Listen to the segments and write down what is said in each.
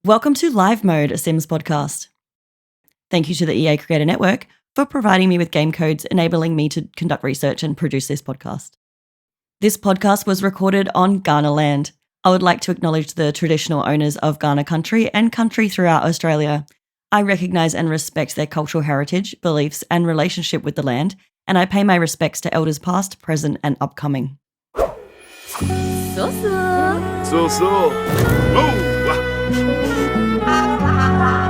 Welcome to Live Mode, a Sims podcast. Thank you to the EA Creator Network for providing me with game codes, enabling me to conduct research and produce this podcast. This podcast was recorded on Ghana land. I would like to acknowledge the traditional owners of Ghana country and country throughout Australia. I recognise and respect their cultural heritage, beliefs, and relationship with the land, and I pay my respects to elders past, present, and upcoming. So.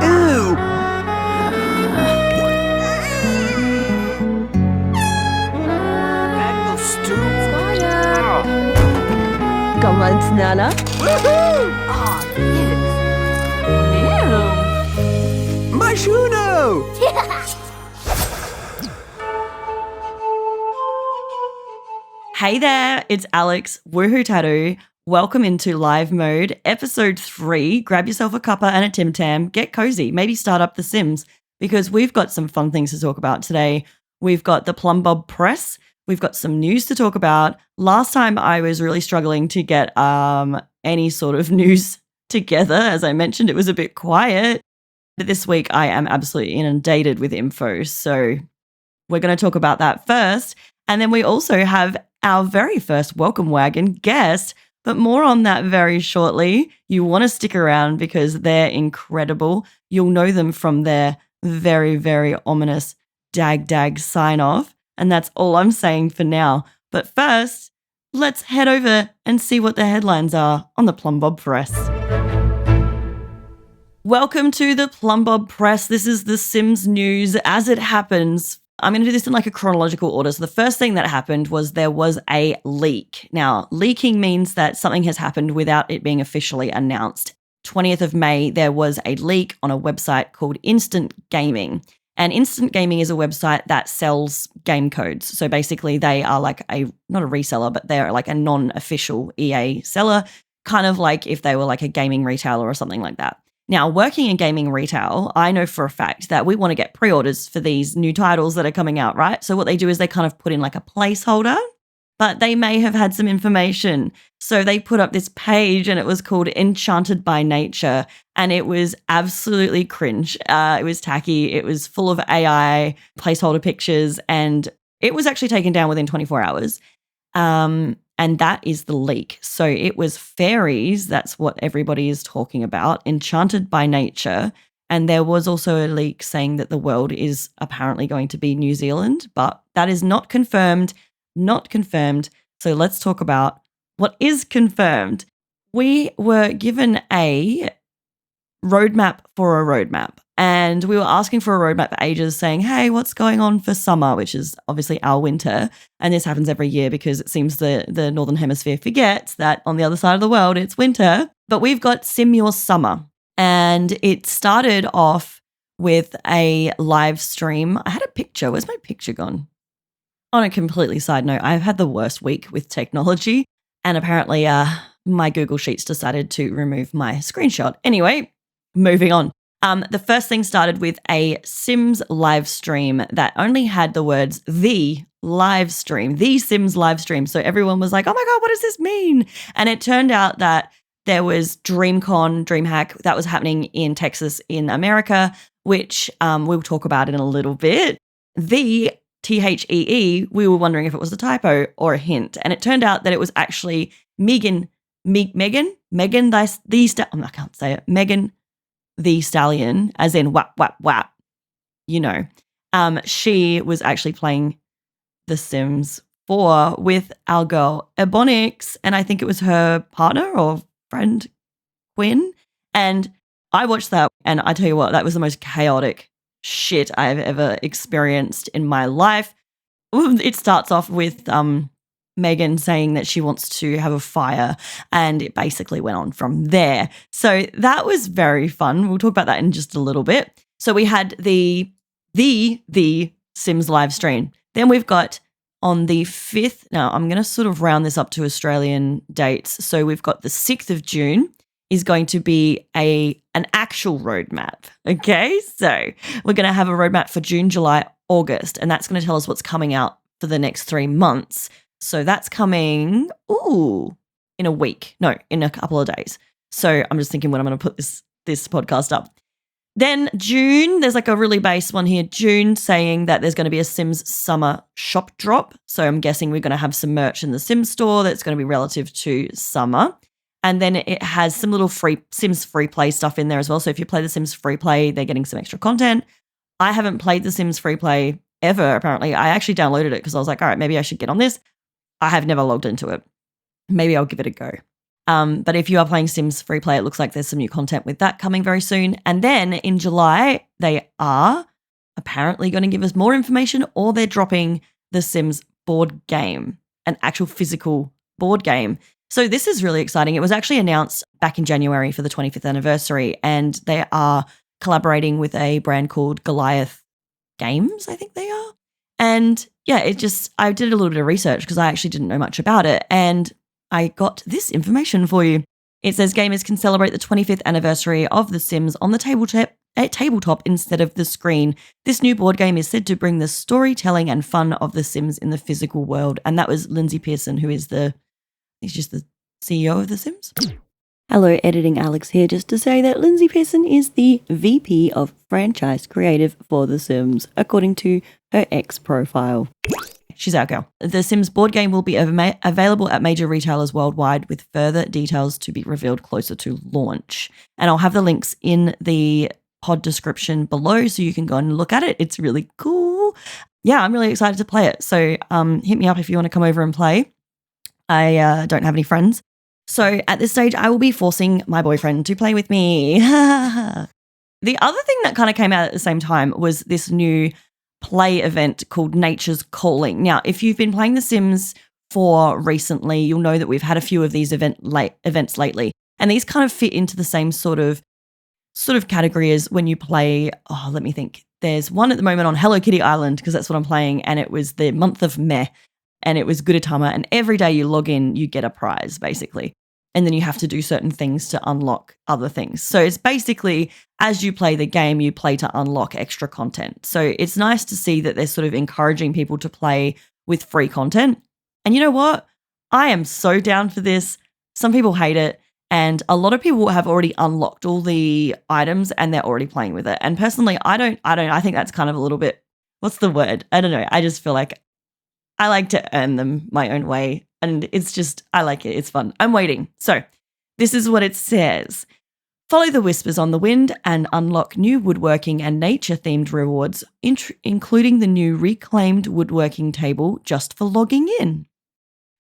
Ew! Mango stew. Come on, Nana. Woohoo! Ew. Mashuno! Hey there, it's Alex, Woohoo Tattoo. Welcome into Live Mode, episode 3. Grab yourself a cuppa and a Tim Tam, get cozy, maybe start up The Sims, because we've got some fun things to talk about today. We've got the Plumbob Press, we've got some news to talk about. Last time I was really struggling to get any sort of news together. As I mentioned, it was a bit quiet. But this week I am absolutely inundated with info, so we're going to talk about that first. And then we also have our very first Welcome Wagon guest, but more on that very shortly. You want to stick around because they're incredible. You'll know them from their very, very ominous Dag-dag sign-off. And that's all I'm saying for now. But first, let's head over and see what the headlines are on the Plumbob Press. Welcome to the Plumbob Press. This is the Sims news as it happens. I'm going to do this in like a chronological order. So the first thing that happened was there was a leak. Now, leaking means that something has happened without it being officially announced. 20th of May, there was a leak on a website called Instant Gaming. And Instant Gaming is a website that sells game codes. So basically they are like not a reseller, but they're like a non-official EA seller, kind of like if they were like a gaming retailer or something like that. Now, working in gaming retail, I know for a fact that we want to get pre-orders for these new titles that are coming out, right? So what they do is they kind of put in like a placeholder, but they may have had some information. So they put up this page and it was called Enchanted by Nature, and it was absolutely cringe. It was tacky. It was full of AI placeholder pictures, and it was actually taken down within 24 hours. And that is the leak. So it was Fairies, that's what everybody is talking about, Enchanted by Nature. And there was also a leak saying that the world is apparently going to be New Zealand, but that is not confirmed. So let's talk about what is confirmed. We were given a roadmap for a roadmap. And we were asking for a roadmap for ages, saying, hey, what's going on for summer, which is obviously our winter. And this happens every year because it seems the Northern Hemisphere forgets that on the other side of the world, it's winter. But we've got Sim Your Summer. And it started off with a live stream. I had a picture. Where's my picture gone? On a completely side note, I've had the worst week with technology. And apparently my Google Sheets decided to remove my screenshot. Anyway, moving on. The first thing started with a Sims live stream that only had the words the live stream, the Sims live stream. So everyone was like, oh my God, what does this mean? And it turned out that there was DreamHack that was happening in Texas in America, which we'll talk about in a little bit. The THEE, we were wondering if it was a typo or a hint. And it turned out that it was actually Megan the Stallion, as in whap, whap, whap, you know. She was actually playing The Sims 4 with our girl Ebonix, and I think it was her partner or friend, Quinn. And I watched that, and I tell you what, that was the most chaotic shit I've ever experienced in my life. It starts off with Megan saying that she wants to have a fire, and it basically went on from there. So that was very fun. We'll talk about that in just a little bit. So we had the Sims live stream. Then we've got on the 5th, now I'm going to sort of round this up to Australian dates. So we've got the 6th of June is going to be an actual roadmap. Okay, so we're going to have a roadmap for June, July, August, and that's going to tell us what's coming out for the next 3 months. So that's coming, in a week. No, in a couple of days. So I'm just thinking when I'm going to put this podcast up. Then June, there's like a really base one here. June saying that there's going to be a Sims summer shop drop. So I'm guessing we're going to have some merch in the Sims store that's going to be relative to summer. And then it has some little Sims free play stuff in there as well. So if you play the Sims free play, they're getting some extra content. I haven't played the Sims free play ever, apparently. I actually downloaded it because I was like, all right, maybe I should get on this. I have never logged into it. Maybe I'll give it a go. But if you are playing Sims free play, it looks like there's some new content with that coming very soon. And then in July, they are apparently going to give us more information, or they're dropping the Sims board game, an actual physical board game. So this is really exciting. It was actually announced back in January for the 25th anniversary, and they are collaborating with a brand called Goliath Games, I think they are. And yeah, I did a little bit of research because I actually didn't know much about it. And I got this information for you. It says gamers can celebrate the 25th anniversary of The Sims on the tabletop instead of the screen. This new board game is said to bring the storytelling and fun of The Sims in the physical world. And that was Lindsay Pearson, who is he's just the CEO of The Sims. Hello, Editing Alex here, just to say that Lindsay Pearson is the VP of Franchise Creative for The Sims, according to her X profile. She's our girl. The Sims board game will be available at major retailers worldwide, with further details to be revealed closer to launch. And I'll have the links in the pod description below so you can go and look at it. It's really cool. Yeah, I'm really excited to play it. So hit me up if you want to come over and play. I don't have any friends. So at this stage, I will be forcing my boyfriend to play with me. The other thing that kind of came out at the same time was this new play event called Nature's Calling. Now, if you've been playing The Sims 4 recently, you'll know that we've had a few of these events lately. And these kind of fit into the same sort of category as when you play, let me think. There's one at the moment on Hello Kitty Island, because that's what I'm playing, and it was the month of Meh, and it was Gudetama, and every day you log in, you get a prize, basically. And then you have to do certain things to unlock other things. So it's basically, as you play the game, you play to unlock extra content. So it's nice to see that they're sort of encouraging people to play with free content. And you know what? I am so down for this. Some people hate it. And a lot of people have already unlocked all the items and they're already playing with it. And personally, I think that's kind of a little bit, what's the word? I don't know. I just feel like I like to earn them my own way. And it's just, I like it. It's fun. I'm waiting. So this is what it says. Follow the whispers on the wind and unlock new woodworking and nature-themed rewards, including the new reclaimed woodworking table just for logging in.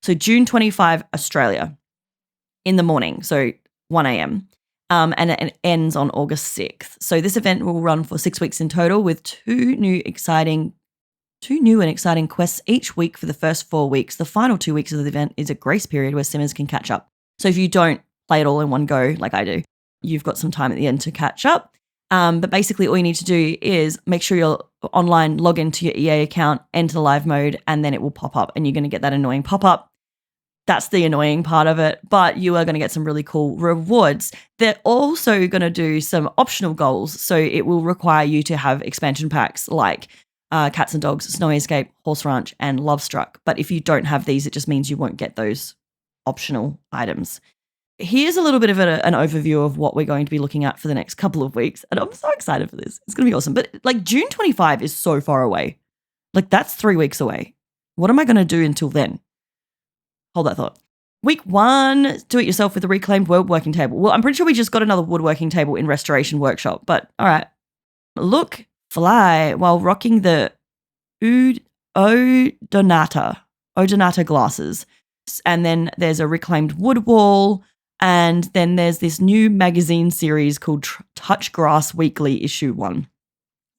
So June 25, Australia, in the morning, so 1 a.m. And it ends on August 6th. So this event will run for 6 weeks in total, with two new and exciting quests each week for the first 4 weeks. The final 2 weeks of the event is a grace period where Simmers can catch up. So if you don't play it all in one go, like I do, you've got some time at the end to catch up. But basically all you need to do is make sure you're online, log into your EA account, enter the live mode, and then it will pop up and you're going to get that annoying pop-up. That's the annoying part of it, but you are going to get some really cool rewards. They're also going to do some optional goals. So it will require you to have expansion packs like Cats and Dogs, Snowy Escape, Horse Ranch, and Love Struck. But if you don't have these, it just means you won't get those optional items. Here's a little bit of an overview of what we're going to be looking at for the next couple of weeks. And I'm so excited for this. It's going to be awesome. But like June 25 is so far away. Like that's 3 weeks away. What am I going to do until then? Hold that thought. Week 1, do it yourself with a reclaimed woodworking table. Well, I'm pretty sure we just got another woodworking table in Restoration Workshop. But all right. Look, fly while rocking the Odonata glasses. And then there's a reclaimed wood wall. And then there's this new magazine series called Touch Grass Weekly Issue 1.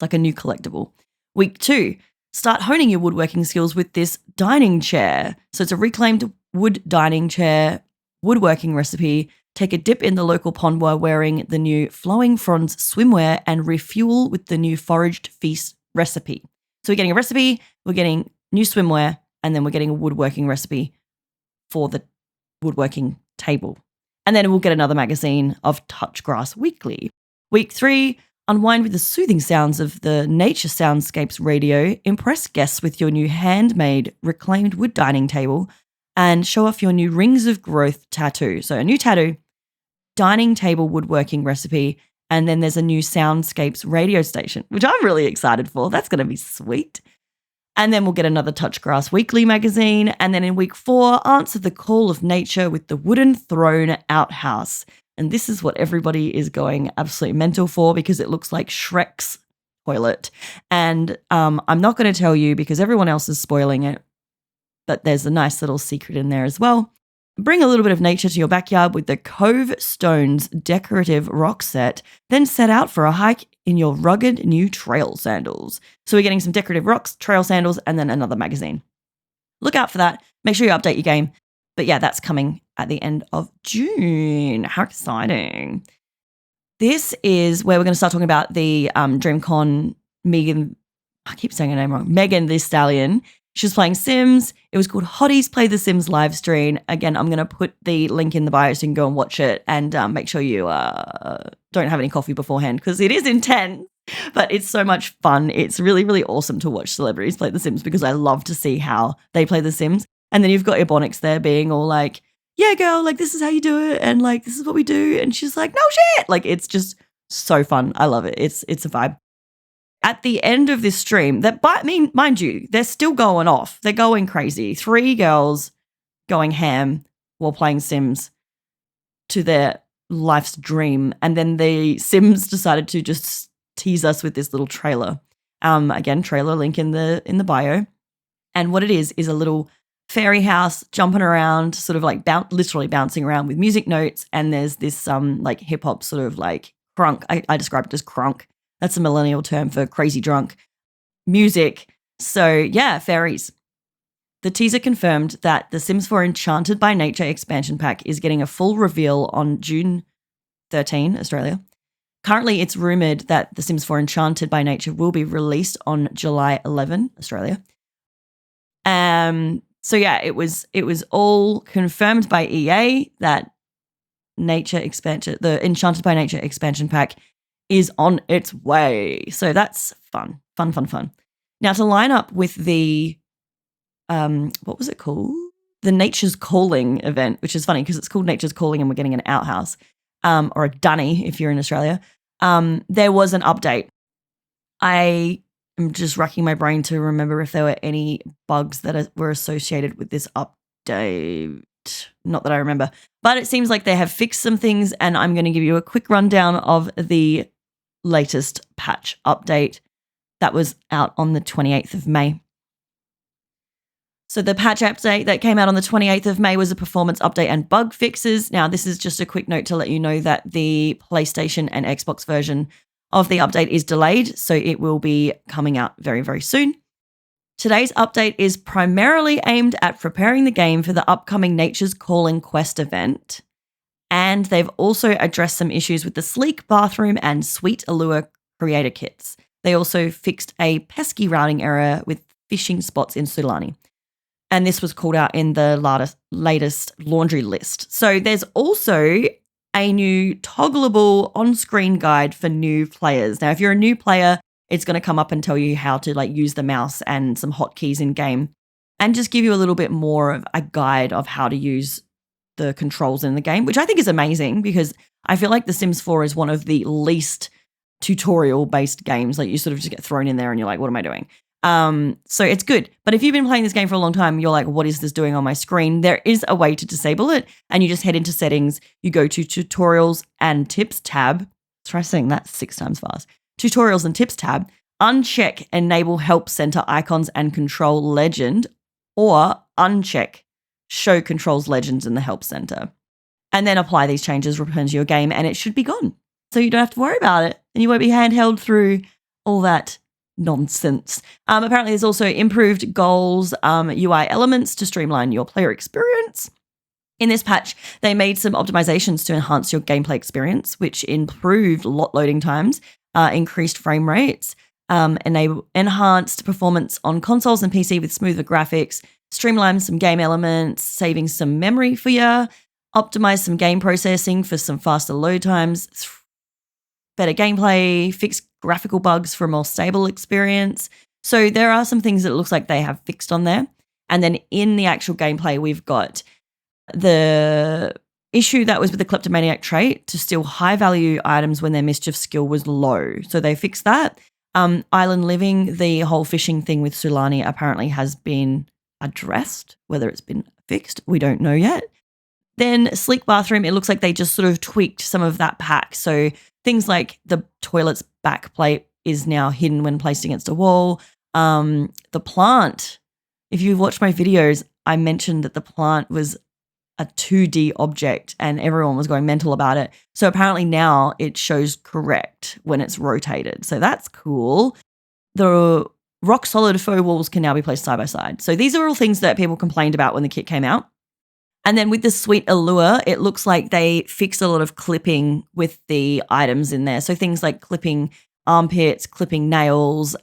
Like a new collectible. Week 2, start honing your woodworking skills with this dining chair. So it's a reclaimed wood dining chair, woodworking recipe. Take a dip in the local pond while wearing the new Flowing Fronds swimwear and refuel with the new Foraged Feast recipe. So we're getting a recipe, we're getting new swimwear, and then we're getting a woodworking recipe for the woodworking table. And then we'll get another magazine of Touch Grass Weekly. Week 3, unwind with the soothing sounds of the Nature Soundscapes radio. Impress guests with your new handmade reclaimed wood dining table. and show off your new Rings of Growth tattoo. So a new tattoo, dining table woodworking recipe, and then there's a new Soundscapes radio station, which I'm really excited for. That's going to be sweet. And then we'll get another Touchgrass Weekly magazine. And then in week 4, answer the call of nature with the Wooden Throne Outhouse. And this is what everybody is going absolutely mental for because it looks like Shrek's toilet. And I'm not going to tell you because everyone else is spoiling it, but there's a nice little secret in there as well. Bring a little bit of nature to your backyard with the Cove Stones decorative rock set, then set out for a hike in your rugged new trail sandals. So we're getting some decorative rocks, trail sandals, and then another magazine. Look out for that. Make sure you update your game. But yeah, that's coming at the end of June. How exciting. This is where we're going to start talking about the DreamCon Megan, I keep saying her name wrong, Megan Thee Stallion. She was playing Sims. It was called Hotties Play the Sims live stream. Again, I'm going to put the link in the bio so you can go and watch it and make sure you don't have any coffee beforehand because it is intense, but it's so much fun. It's really, really awesome to watch celebrities play the Sims because I love to see how they play the Sims. And then you've got Ebonix there being all like, yeah, girl, like this is how you do it. And like, this is what we do. And she's like, no shit. Like, it's just so fun. I love it. It's a vibe. At the end of this stream, mind you, they're still going off. They're going crazy. 3 girls going ham while playing Sims to their life's dream. And then the Sims decided to just tease us with this little trailer. Again, trailer link in the bio. And what it is a little fairy house jumping around, sort of like literally bouncing around with music notes. And there's this like hip hop sort of like crunk. I described it as crunk. That's a millennial term for crazy drunk music. So yeah, fairies. The teaser confirmed that the Sims 4 Enchanted by Nature expansion pack is getting a full reveal on June 13, Australia. Currently, it's rumored that the Sims 4 Enchanted by Nature will be released on July 11, Australia. So yeah, it was all confirmed by EA that the Enchanted by Nature expansion pack is on its way. So that's fun. Now to line up with the, what was it called? The Nature's Calling event, which is funny because it's called Nature's Calling and we're getting an outhouse, or a dunny if you're in Australia. There was an update. I am just racking my brain to remember if there were any bugs that were associated with this update. Not that I remember, but it seems like they have fixed some things and I'm going to give you a quick rundown of the latest patch update that was out on the 28th of May. So the patch update that came out on the 28th of May was a performance update and bug fixes. Now, this is just a quick note to let you know that the PlayStation and Xbox version of the update is delayed, so it will be coming out very, very soon. Today's update is primarily aimed at preparing the game for the upcoming Nature's Calling quest event. And they've also addressed some issues with the sleek bathroom and sweet allure creator kits. They also fixed a pesky routing error with fishing spots in Sulani. And this was called out in the latest laundry list. So there's also a new toggleable on-screen guide for new players. Now, if you're a new player, it's going to come up and tell you how to like use the mouse and some hotkeys in game and just give you a little bit more of a guide of how to use the controls in the game, which I think is amazing because I feel like The Sims 4 is one of the least tutorial-based games. Like you sort of just get thrown in there and you're like, what am I doing? So it's good. But if you've been playing this game for a long time, you're like, what is this doing on my screen? There is a way to disable it and you just head into settings. You go to tutorials and tips tab. Try saying that 6 times fast. Tutorials and tips tab. Uncheck enable help center icons and control legend, or uncheck show controls legends in the help center. And then apply these changes, return to your game, and it should be gone. So you don't have to worry about it and you won't be handheld through all that nonsense. Apparently there's also improved goals, UI elements to streamline your player experience. In this patch, they made some optimizations to enhance your gameplay experience, which improved lot loading times, increased frame rates, enhanced performance on consoles and PC with smoother graphics, streamlined some game elements, saving some memory for you, optimized some game processing for some faster load times, better gameplay, fixed graphical bugs for a more stable experience. So there are some things that it looks like they have fixed on there. And then in the actual gameplay, we've got the issue that was with the kleptomaniac trait to steal high-value items when their mischief skill was low. So they fixed that. Island living, the whole fishing thing with Sulani apparently has been addressed. Whether it's been fixed, we don't know yet. Then sleek bathroom, it looks like they just sort of tweaked some of that pack. So things like the toilet's back plate is now hidden when placed against a wall. The plant, if you watch my videos, I mentioned that the plant was a 2D object and everyone was going mental about it. So apparently now it shows correct when it's rotated. So that's cool. The rock solid faux walls can now be placed side by side. So these are all things that people complained about when the kit came out. And then with the sweet allure, it looks like they fixed a lot of clipping with the items in there. So things like clipping armpits, clipping nails,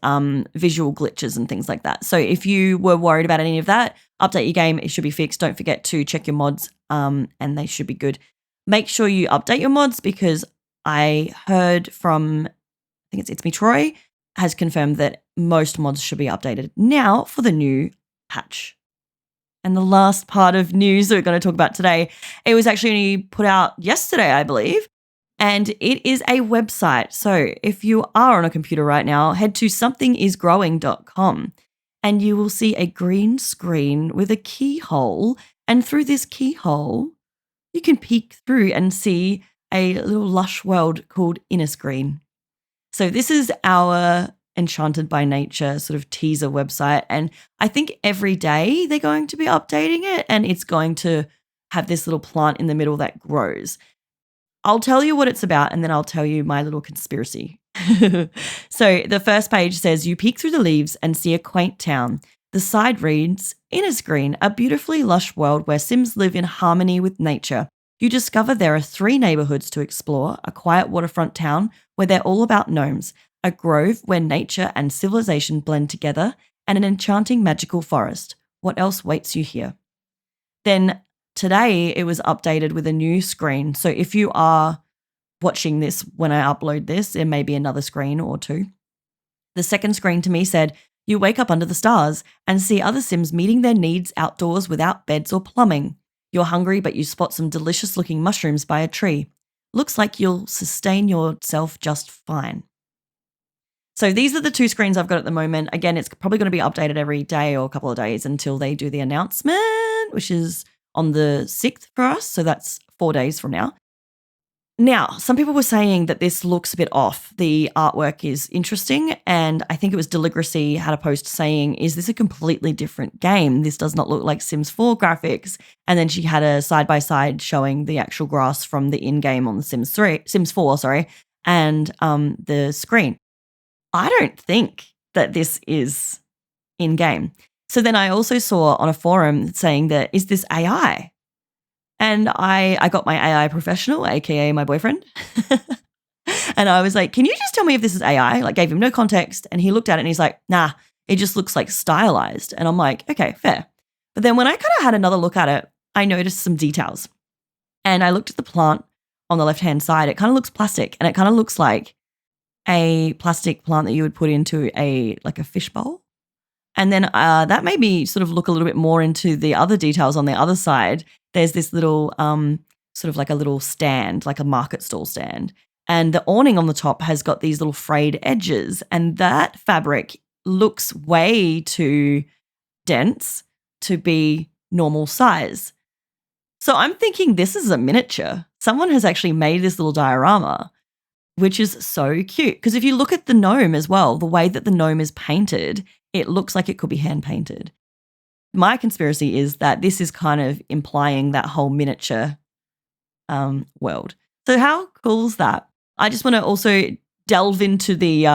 visual glitches and things like that. So if you were worried about any of that, update your game. It should be fixed. Don't forget to check your mods and they should be good. Make sure you update your mods because I heard from, I think it's Me Troy, has confirmed that most mods should be updated now for the new patch. And the last part of news that we're going to talk about today, it was actually only put out yesterday, I believe, and it is a website. So if you are on a computer right now, head to somethingisgrowing.com and you will see a green screen with a keyhole. And through this keyhole, you can peek through and see a little lush world called Inner Screen. So this is our Enchanted by Nature sort of teaser website. And I think every day they're going to be updating it and it's going to have this little plant in the middle that grows. I'll tell you what it's about and then I'll tell you my little conspiracy. So the first page says, you peek through the leaves and see a quaint town. The side reads, Inner Screen, a beautifully lush world where Sims live in harmony with nature. You discover there are 3 neighborhoods to explore, a quiet waterfront town where they're all about gnomes, a grove where nature and civilization blend together, and an enchanting magical forest. What else waits you here? Then today it was updated with a new screen. So if you are watching this when I upload this, there may be another screen or 2. The second screen to me said, you wake up under the stars and see other Sims meeting their needs outdoors without beds or plumbing. You're hungry, but you spot some delicious looking mushrooms by a tree. Looks like you'll sustain yourself just fine. So these are the 2 screens I've got at the moment. Again, it's probably going to be updated every day or a couple of days until they do the announcement, which is on the 6th for us. So that's 4 days from now. Now, some people were saying that this looks a bit off. The artwork is interesting. And I think it was Deligracy had a post saying, is this a completely different game? This does not look like Sims 4 graphics. And then she had a side-by-side showing the actual grass from the in-game on the Sims 4, and the screen. I don't think that this is in-game. So then I also saw on a forum saying that, is this AI? And I got my AI professional, aka my boyfriend. And I was like, can you just tell me if this is AI? Like, gave him no context. And he looked at it and he's like, nah, it just looks like stylized. And I'm like, okay, fair. But then when I kind of had another look at it, I noticed some details. And I looked at the plant on the left-hand side. It kind of looks plastic and it kind of looks like a plastic plant that you would put into a fish bowl. And then that made me sort of look a little bit more into the other details on the other side. There's this little sort of like a little stand, like a market stall stand. And the awning on the top has got these little frayed edges. And that fabric looks way too dense to be normal size. So I'm thinking this is a miniature. Someone has actually made this little diorama, which is so cute. Because if you look at the gnome as well, the way that the gnome is painted, it looks like it could be hand painted. My conspiracy is that this is kind of implying that whole miniature world. So how cool is that? I just want to also delve into the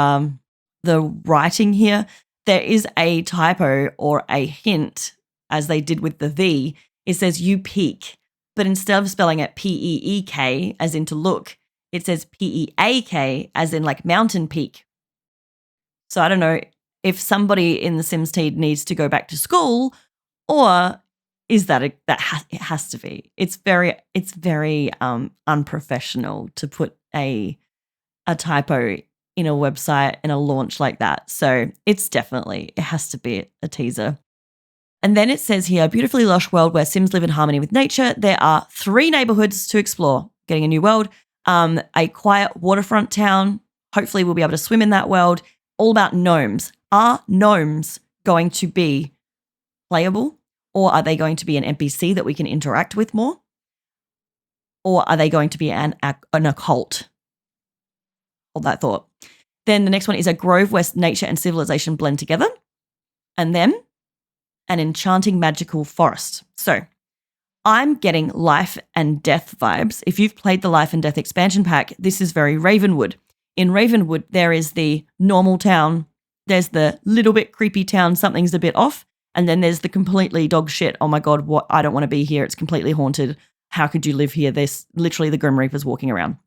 writing here. There is a typo or a hint, as they did with the V. It says you peek, but instead of spelling it P-E-E-K as in to look, it says P-E-A-K as in like mountain peak. So I don't know if somebody in the Sims team needs to go back to school, or is that it has to be. It's very unprofessional to put a typo in a website in a launch like that. So it has to be a teaser. And then it says here, beautifully lush world where Sims live in harmony with nature. There are 3 neighborhoods to explore. Getting a new world, a quiet waterfront town. Hopefully we'll be able to swim in that world. All about gnomes. Are gnomes going to be playable, or are they going to be an NPC that we can interact with more? Or are they going to be an occult? Hold that thought. Then the next one is a grove where nature and civilization blend together. And then an enchanting magical forest. So I'm getting life and death vibes. If you've played the Life and Death expansion pack, this is very Ravenwood. In Ravenwood, there is the normal town. There's the little bit creepy town, something's a bit off. And then there's the completely dog shit. Oh my God, what? I don't want to be here. It's completely haunted. How could you live here? There's literally the Grim Reapers walking around.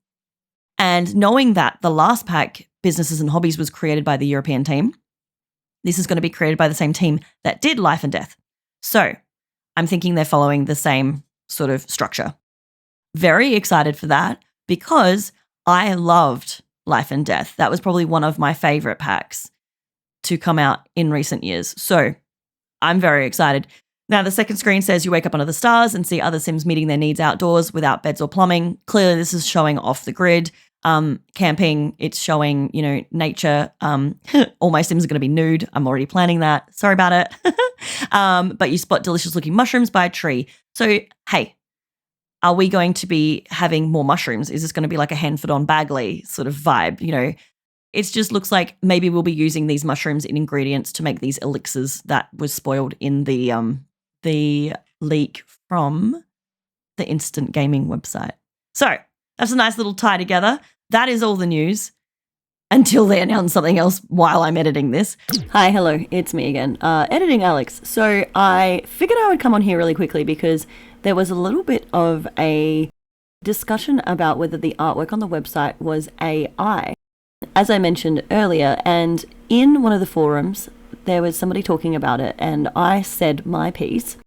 And knowing that the last pack, Businesses and Hobbies, was created by the European team, this is going to be created by the same team that did Life and Death. So I'm thinking they're following the same sort of structure. Very excited for that because I loved Life and Death. That was probably one of my favorite packs to come out in recent years. So I'm very excited. Now, the second screen says you wake up under the stars and see other Sims meeting their needs outdoors without beds or plumbing. Clearly, this is showing off the grid. Camping, it's showing, nature. All my Sims are going to be nude. I'm already planning that. Sorry about it. But you spot delicious looking mushrooms by a tree. So, hey, are we going to be having more mushrooms? Is this going to be like a Hanford on Bagley sort of vibe? It just looks like maybe we'll be using these mushrooms in ingredients to make these elixirs that was spoiled in the leak from the Instant Gaming website. So that's a nice little tie together. That is all the news until they announce something else while I'm editing this. Hi, hello, it's me again, editing Alex. So I figured I would come on here really quickly because there was a little bit of a discussion about whether the artwork on the website was AI. As I mentioned earlier, and in one of the forums, there was somebody talking about it, and I said my piece.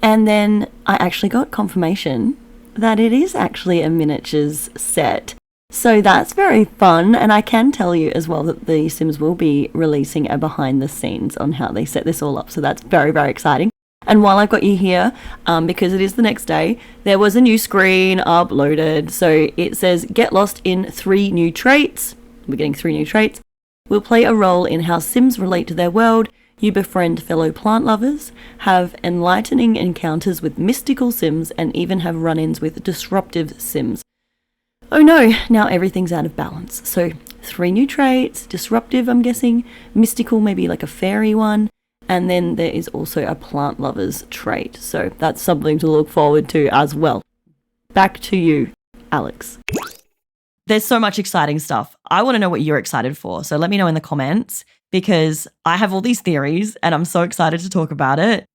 And then I actually got confirmation that it is actually a miniatures set. So that's very fun, and I can tell you as well that the Sims will be releasing a behind the scenes on how they set this all up, so that's very, very exciting. And while I've got you here, because it is the next day, there was a new screen uploaded. So it says, get lost in 3 new traits. We're getting 3 new traits. Will play a role in how Sims relate to their world. You befriend fellow plant lovers, have enlightening encounters with mystical Sims, and even have run-ins with disruptive Sims. Oh no, now everything's out of balance. So 3 new traits, disruptive, I'm guessing, mystical, maybe like a fairy one, and then there is also a plant lover's trait. So that's something to look forward to as well. Back to you, Alex. There's so much exciting stuff. I want to know what you're excited for. So let me know in the comments because I have all these theories and I'm so excited to talk about it.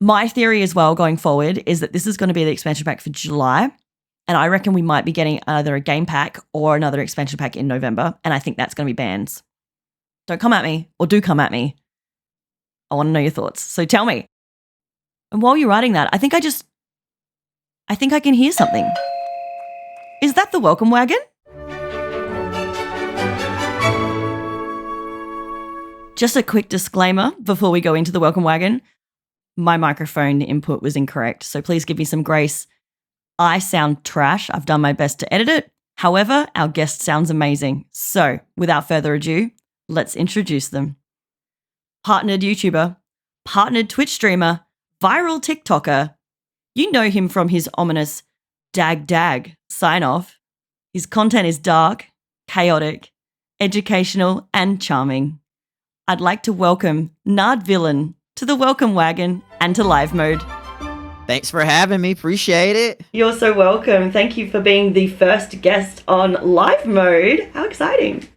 My theory as well going forward is that this is going to be the expansion pack for July. And I reckon we might be getting either a game pack or another expansion pack in November. And I think that's going to be bans. Don't come at me, or do come at me. I want to know your thoughts. So tell me. And while you're writing that, I think I can hear something. Is that the welcome wagon? Just a quick disclaimer before we go into the welcome wagon. My microphone input was incorrect, so please give me some grace. I sound trash. I've done my best to edit it. However, our guest sounds amazing. So, without further ado, let's introduce them. Partnered YouTuber, partnered Twitch streamer, viral TikToker. You know him from his ominous Dag-dag sign-off. His content is dark, chaotic, educational, and charming. I'd like to welcome Nardvillian to the welcome wagon and to live mode. Thanks for having me. Appreciate it. You're so welcome. Thank you for being the first guest on live mode. How exciting.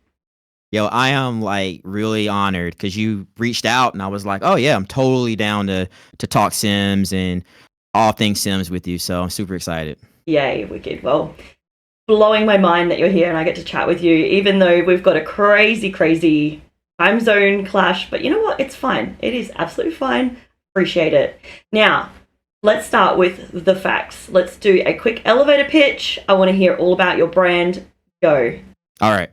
Yo, I am really honored because you reached out and I was like, oh yeah, I'm totally down to talk Sims and all things Sims with you. So I'm super excited. Yay, wicked. Well, blowing my mind that you're here and I get to chat with you, even though we've got a crazy time zone clash. But you know what? It's fine. It is absolutely fine. Appreciate it. Now, let's start with the facts. Let's do a quick elevator pitch. I want to hear all about your brand. Go. All right.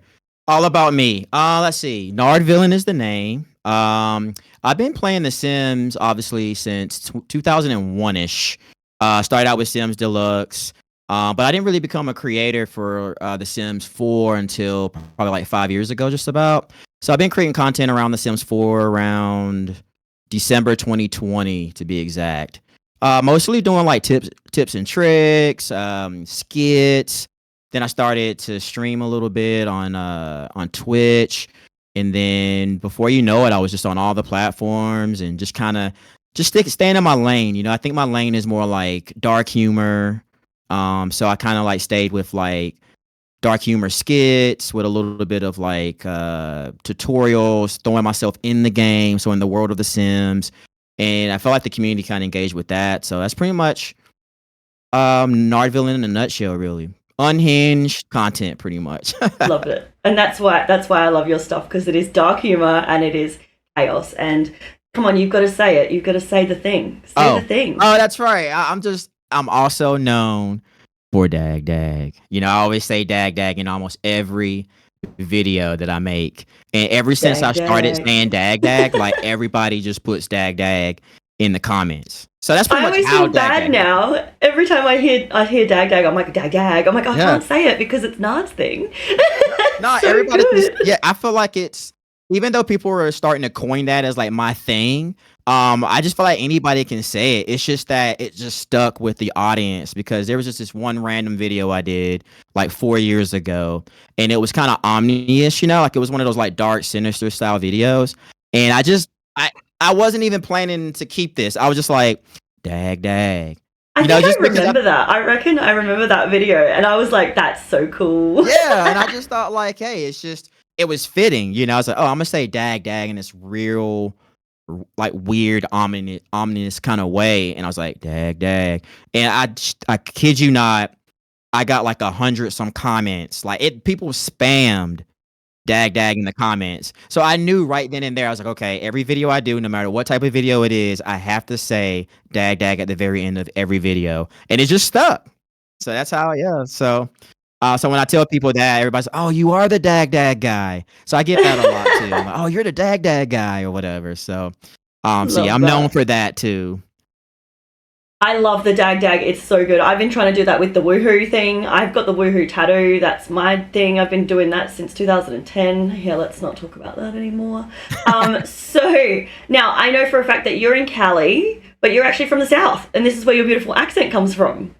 All about me. Let's see. Nardvillian is the name. I've been playing The Sims obviously since 2001 ish. Started out with Sims Deluxe, but I didn't really become a creator for The Sims 4 until probably like 5 years ago, just about. So I've been creating content around The Sims 4 around December 2020 to be exact. Mostly doing like tips and tricks, skits. Then I started to stream a little bit on Twitch, and then before you know it, I was just on all the platforms and just kind of staying in my lane. You know, I think my lane is more like dark humor. So I kind of like stayed with like dark humor skits with a little bit of like tutorials, throwing myself in the game, so in the world of The Sims. And I felt like the community kind of engaged with that. So that's pretty much Nardvillian in a nutshell, really. Unhinged content, pretty much. Love it. And that's why I love your stuff, because it is dark humor and it is chaos. And come on, you've got to say it. You've got to say the thing. Say the thing. Oh, that's right. I'm also known for Dag-dag. You know, I always say Dag-dag in almost every video that I make. And ever since I started saying Dag-dag, like everybody just puts Dag-dag in the comments. So that's pretty I much always how feel bad now. Every time I hear Dag-dag, I'm like, Dag-dag. I'm like, I can't say it because it's Nard's thing. No, so everybody good. yeah, I feel like it's, even though people are starting to coin that as like my thing, I just feel like anybody can say it. It's just that it just stuck with the audience because there was just this one random video I did like 4 years ago, and it was kind of omni-ish, you know, like it was one of those like dark, sinister style videos. And I wasn't even planning to keep this. I was just like, Dag-dag. I remember that. I reckon I remember that video, and I was like, that's so cool. Yeah, and I just thought like, hey, it was fitting, you know. I was like, oh, I'm gonna say Dag-dag in this real, like weird, ominous kind of way, and I was like, Dag-dag, and I kid you not, I got like 100 some comments, like people spammed Dag-dag in the comments, so I knew right then and there. I was like, okay, every video I do, no matter what type of video it is, I have to say Dag-dag at the very end of every video, and it just stuck. So that's how, yeah. So when I tell people that, everybody's like, oh, you are the Dag-dag guy. So I get that a lot too. I'm like, oh, you're the Dag-dag guy or whatever. So yeah, I'm known for that too. I love the Dag-dag. It's so good. I've been trying to do that with the woohoo thing. I've got the woohoo tattoo. That's my thing. I've been doing that since 2010. Yeah, let's not talk about that anymore. So now I know for a fact that you're in Cali, but you're actually from the South, and this is where your beautiful accent comes from.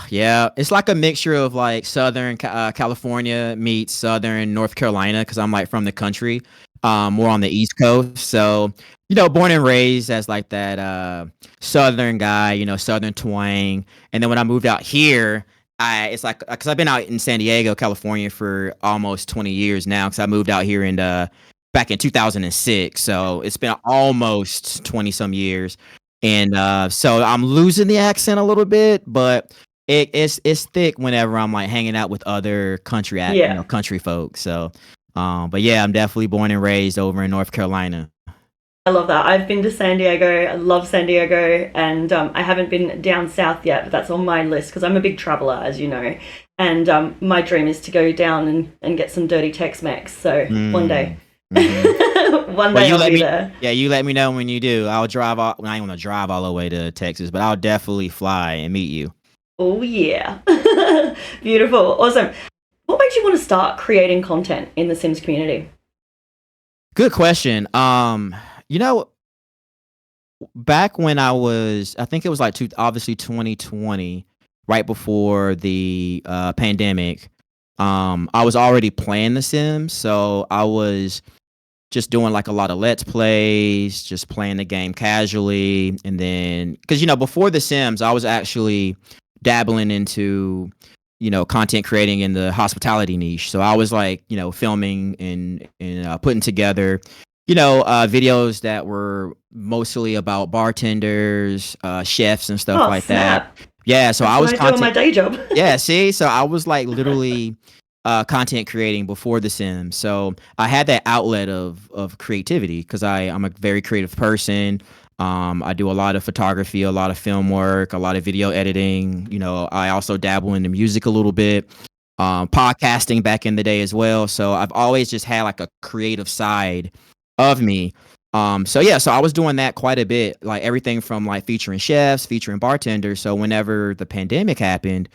Yeah. It's like a mixture of like Southern California meets Southern North Carolina, because I'm like from the country, more on the East Coast. So, you know, born and raised as like that Southern guy, you know, Southern twang. And then when I moved out here, it's like, because I've been out in San Diego, California for almost 20 years now, because I moved out here back in 2006. So it's been almost 20 some years. And so I'm losing the accent a little bit, but it's thick whenever I'm like hanging out with other country country folks. So, but yeah, I'm definitely born and raised over in North Carolina. I love that. I've been to San Diego. I love San Diego, and I haven't been down south yet, but that's on my list because I'm a big traveler, as you know. And my dream is to go down and get some dirty Tex-Mex. So one day. Mm-hmm. One day I'll be there. Yeah, you let me know when you do. I'll drive I ain't gonna drive all the way to Texas, but I'll definitely fly and meet you. Oh yeah. Beautiful. Awesome. What made you want to start creating content in the Sims community? Good question. You know, back when I think it was like obviously 2020, right before the pandemic, I was already playing The Sims, so I was just doing like a lot of Let's Plays, just playing the game casually. And then, because, you know, before The Sims, I was actually dabbling into, you know, content creating in the hospitality niche. So I was like, you know, filming and putting together, you know, videos that were mostly about bartenders, chefs and stuff like that. Yeah, so I was doing my day job. Yeah, see, so I was like literally content creating before The Sims. So I had that outlet of creativity because I'm a very creative person. I do a lot of photography, a lot of film work, a lot of video editing. You know, I also dabble into music a little bit, podcasting back in the day as well. So I've always just had like a creative side of me. So yeah, so I was doing that quite a bit, like everything from like featuring chefs, featuring bartenders. So whenever the pandemic happened,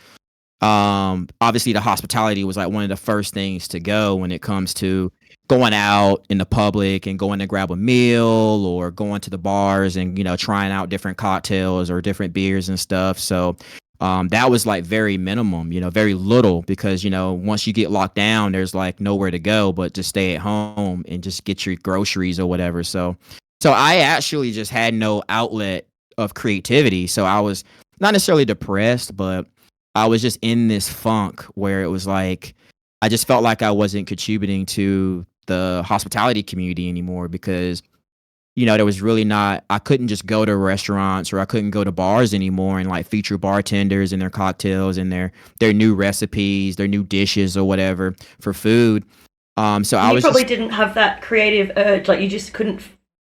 obviously the hospitality was like one of the first things to go when it comes to going out in the public and going to grab a meal or going to the bars and, you know, trying out different cocktails or different beers and stuff. So that was like very minimum, you know, very little, because, you know, once you get locked down, there's like nowhere to go but to stay at home and just get your groceries or whatever. So I actually just had no outlet of creativity. So I was not necessarily depressed, but I was just in this funk where it was like I just felt like I wasn't contributing to the hospitality community anymore, because, you know, there was really not, I couldn't just go to restaurants or I couldn't go to bars anymore and like feature bartenders and their cocktails and their new recipes, their new dishes or whatever for food. So I was probably didn't have that creative urge, like you just couldn't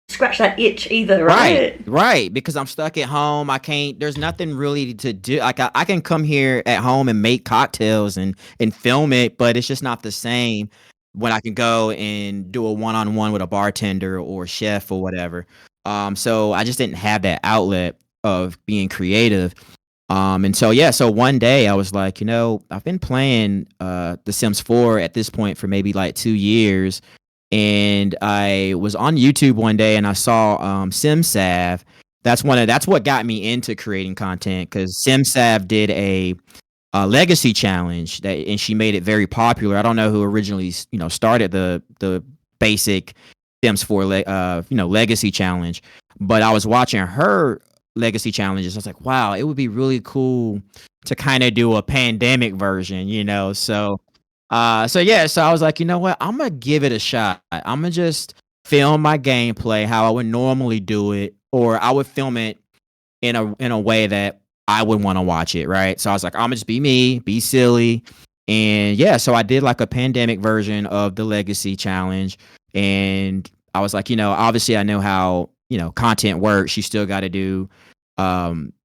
scratch that itch either, right, because I'm stuck at home. I can't, there's nothing really to do. Like I can come here at home and make cocktails and film it, but it's just not the same when I can go and do a one-on-one with a bartender or chef or whatever. So I just didn't have that outlet of being creative. And so yeah, so one day I was like, you know, I've been playing The Sims 4 at this point for maybe like 2 years. And I was on YouTube one day and I saw SimSav. That's what got me into creating content, because SimSav did a legacy challenge and she made it very popular. I don't know who originally, you know, started the basic Sims 4 legacy challenge, but I was watching her legacy challenges. I was like, wow, it would be really cool to kind of do a pandemic version, you know. So I was like, you know what? I'm gonna give it a shot. I'm gonna just film my gameplay how I would normally do it, or I would film it in a way that I would want to watch it, right? So I was like, I'm gonna just be me, be silly, and yeah. So I did like a pandemic version of the Legacy Challenge, and I was like, you know, obviously I know how, you know, content works. You still got to do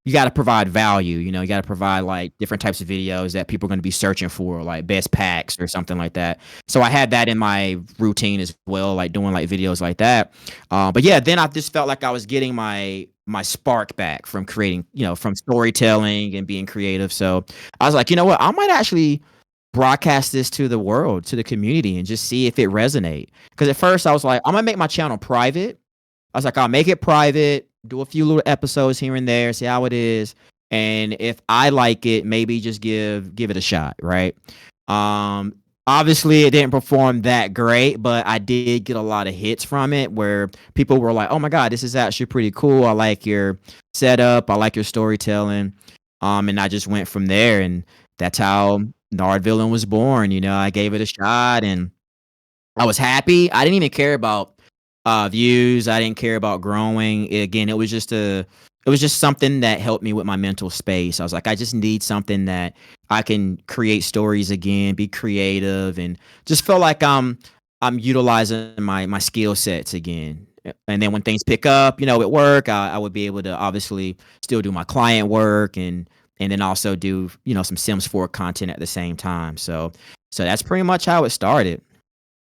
you got to provide value, you know, you got to provide like different types of videos that people are going to be searching for, like best packs or something like that. So I had that in my routine as well, like doing like videos like that. But yeah, then I just felt like I was getting my spark back from creating, you know, from storytelling and being creative. So I was like, you know what, I might actually broadcast this to the world, to the community, and just see if it resonates. Because at first I was like, I'm gonna make my channel private. I was like, I'll make it private, do a few little episodes here and there, see how it is, and if I like it, maybe just give it a shot, right? Obviously it didn't perform that great, but I did get a lot of hits from it where people were like, oh my god, this is actually pretty cool. I like your setup, I like your storytelling. And I just went from there, and that's how Nardvillian was born. You know, I gave it a shot and I was happy. I didn't even care about views. I didn't care about growing. Again, it was just something that helped me with my mental space. I was like, I just need something that I can create stories again, be creative, and just feel like I'm utilizing my skill sets again. And then when things pick up, you know, at work, I would be able to obviously still do my client work and then also do, you know, some Sims 4 content at the same time. So that's pretty much how it started.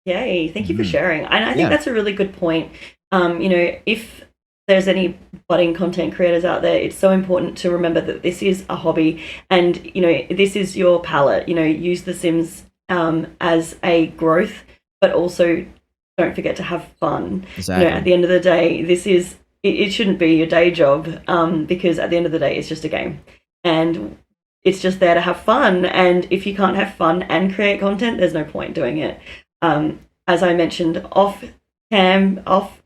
Yay, thank you for sharing. And I think that's a really good point. You know, if there's any budding content creators out there, it's so important to remember that this is a hobby and, you know, this is your palette. You know, use The Sims as a growth, but also don't forget to have fun. Exactly. You know, at the end of the day, it shouldn't be your day job, because at the end of the day, it's just a game. And it's just there to have fun. And if you can't have fun and create content, there's no point doing it. As I mentioned off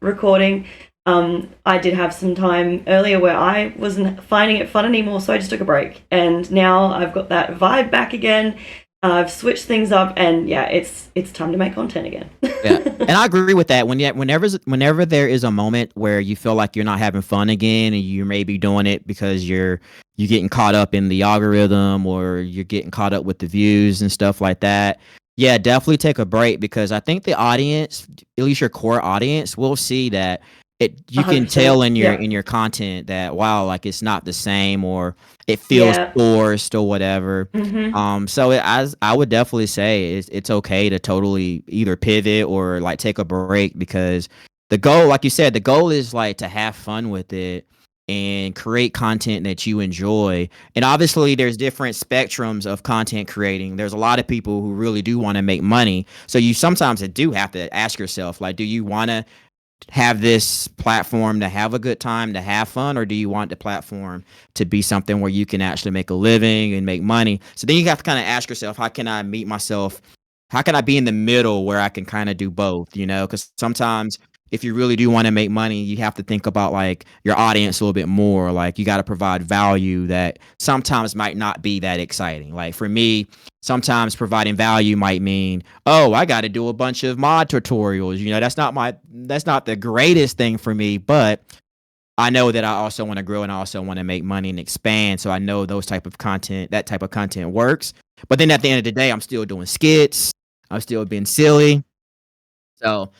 recording, I did have some time earlier where I wasn't finding it fun anymore, so I just took a break. And now I've got that vibe back again. I've switched things up, and yeah, it's time to make content again. Yeah, and I agree with that. Whenever there is a moment where you feel like you're not having fun again, and you may be doing it because you're getting caught up in the algorithm or you're getting caught up with the views and stuff like that. Yeah, definitely take a break, because I think the audience, at least your core audience, will see that you can tell in your content that, wow, like it's not the same, or it feels forced or whatever. So I would definitely say it's okay to totally either pivot or like take a break, because the goal, like you said, the goal is like to have fun with it and create content that you enjoy. And obviously there's different spectrums of content creating. There's a lot of people who really do want to make money. So you sometimes do have to ask yourself, like, do you want to have this platform to have a good time, to have fun, or do you want the platform to be something where you can actually make a living and make money? So then you have to kind of ask yourself, how can I meet myself? How can I be in the middle where I can kind of do both, you know? Because sometimes if you really do want to make money, you have to think about like your audience a little bit more. Like you got to provide value that sometimes might not be that exciting. Like for me, sometimes providing value might mean, oh, I got to do a bunch of mod tutorials. You know, that's not the greatest thing for me, but I know that I also want to grow and I also want to make money and expand. So I know that type of content works. But then at the end of the day, I'm still doing skits. I'm still being silly. So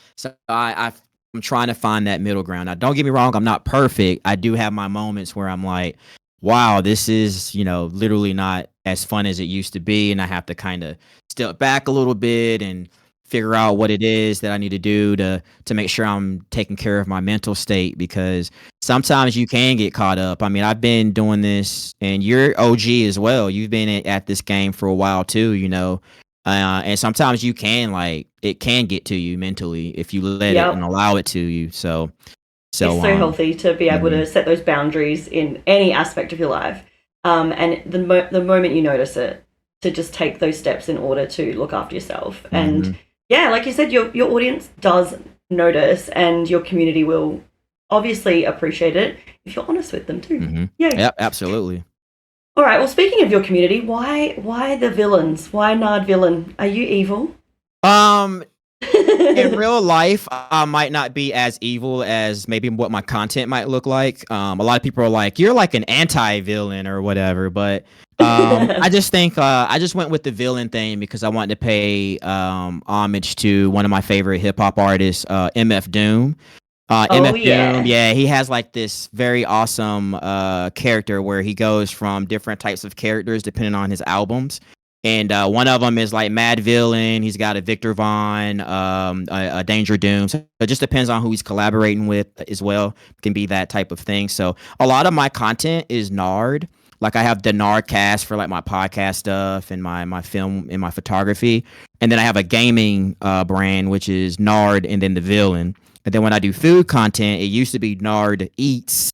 I'm trying to find that middle ground. Now, don't get me wrong, I'm not perfect. I do have my moments where I'm like, wow, this is, literally not as fun as it used to be. And I have to kind of step back a little bit and figure out what it is that I need to do to make sure I'm taking care of my mental state, because sometimes you can get caught up. I mean, I've been doing this and you're OG as well. You've been at this game for a while too, and sometimes it can get to you mentally if you let it and allow it to you. So it's so healthy to be able to set those boundaries in any aspect of your life. And the moment you notice it, to just take those steps in order to look after yourself. And like you said, your audience does notice, and your community will obviously appreciate it if you're honest with them too. Yeah, absolutely. All right. Well, speaking of your community, why the villains? Why Nardvillian? Are you evil? In real life, I might not be as evil as maybe what my content might look like. A lot of people are like, you're like an anti-villain or whatever, but I just think I just went with the villain thing because I wanted to pay homage to one of my favorite hip hop artists, MF Doom. Doom, he has like this very awesome character where he goes from different types of characters depending on his albums. And one of them is like Mad Villain. He's got a Victor Von, a Danger Doom. So it just depends on who he's collaborating with as well. It can be that type of thing. So a lot of my content is Nard. Like I have the Nard cast for like my podcast stuff and my film and my photography. And then I have a gaming brand, which is Nard and then the Villain. And then when I do food content, it used to be Nard Eats.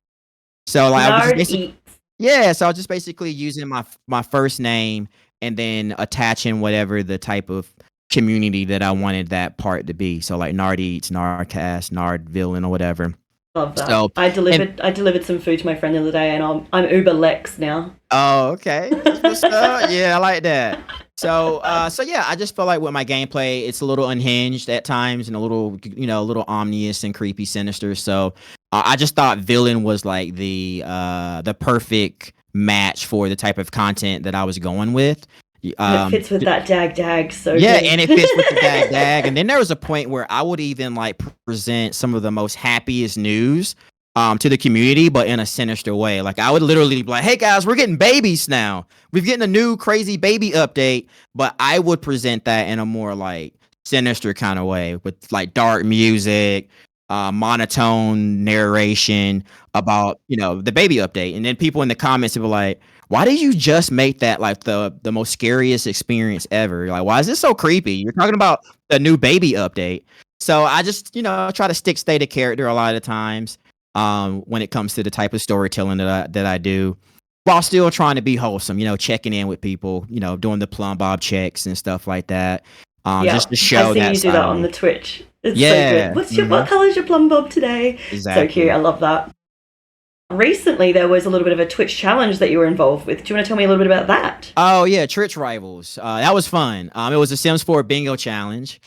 So like Nard Eats. Yeah, so I was just basically using my first name and then attaching whatever the type of community that I wanted that part to be. So like Nard Eats, Nardcast, Nard Villain, or whatever. Love that. So, I delivered some food to my friend the other day, and I'm Uber Lex now. Oh, okay. Yeah, I like that. So yeah, I just feel like with my gameplay, it's a little unhinged at times and a little ominous and creepy, sinister. So I just thought Villain was like the perfect match for the type of content that I was going with. It fits with that Dag-dag. So yeah, good. And it fits with the Dag-dag. And then there was a point where I would even like present some of the most happiest news to the community, but in a sinister way. Like I would literally be like, hey guys, we're getting babies now. We're getting a new crazy baby update. But I would present that in a more like sinister kind of way with like dark music, monotone narration about, the baby update. And then people in the comments would be like, why did you just make that like the most scariest experience ever? Like, why is this so creepy? You're talking about the new baby update. So I just, try to stay to character a lot of the times when it comes to the type of storytelling that I do, while still trying to be wholesome, checking in with people, doing the plumb bob checks and stuff like that. Just to show that. I see you do that on the Twitch. It's so good. What color is your plum bob today? Exactly. So cute. I love that. Recently, there was a little bit of a Twitch challenge that you were involved with. Do you want to tell me a little bit about that? Oh, yeah. Twitch Rivals. That was fun. It was a Sims 4 bingo challenge.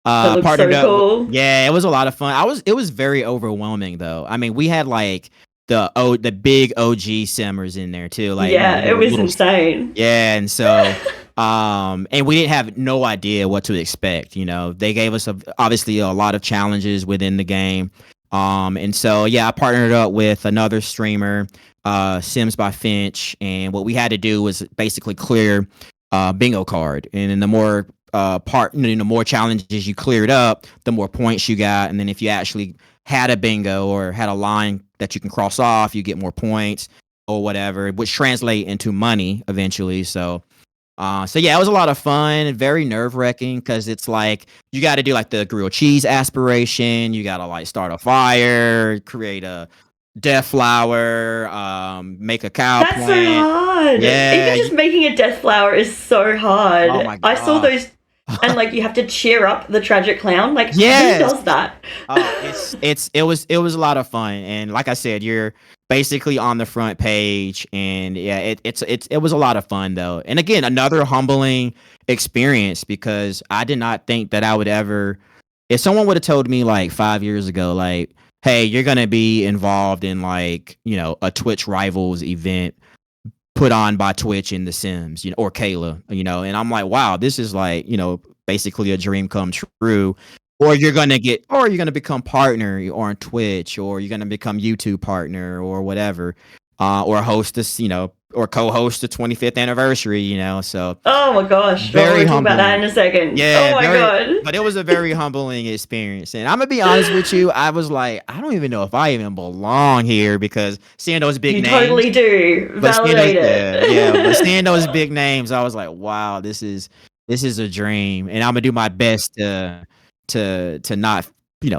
That looks so cool. Yeah, it was a lot of fun. It was very overwhelming, though. I mean, we had like the big OG Simmers in there, too. Like, it was insane. Yeah, and so... and we didn't have no idea what to expect. They gave us obviously a lot of challenges within the game. And so, yeah, I partnered up with another streamer, Sims by Finch. And what we had to do was basically clear bingo card. And then the more more challenges you cleared up, the more points you got. And then if you actually had a bingo or had a line that you can cross off, you get more points or whatever, which translate into money eventually. So yeah, it was a lot of fun, very nerve wracking because it's like you got to do like the grilled cheese aspiration. You got to like start a fire, create a death flower, make a cow That's so plant. hard. Yeah, Even just making a death flower is so hard. Oh my I saw God. those, and like you have to cheer up the tragic clown. Like Yes. who does that? It was a lot of fun, and like I said, you're basically on the front page, and yeah, it was a lot of fun though. And again, another humbling experience because I did not think that I would ever. If someone would have told me like 5 years ago, like, hey, you're gonna be involved in like a Twitch rivals event put on by Twitch in The Sims, or Kayla, and I'm like, wow, this is like, basically a dream come true. Or you're gonna become partner or on Twitch, or you're gonna become YouTube partner or whatever, or host this, or co-host the 25th anniversary, So Oh my gosh, very we'll talk about that humbling. in a second. Yeah, Oh my god. but it was a very humbling experience. And I'm gonna be honest with you, I was like, I don't even know if I even belong here because seeing those big You names. totally do. But seeing those, Validate it. yeah, but seeing those big names, I was like, wow, this is a dream, and I'm gonna do my best to not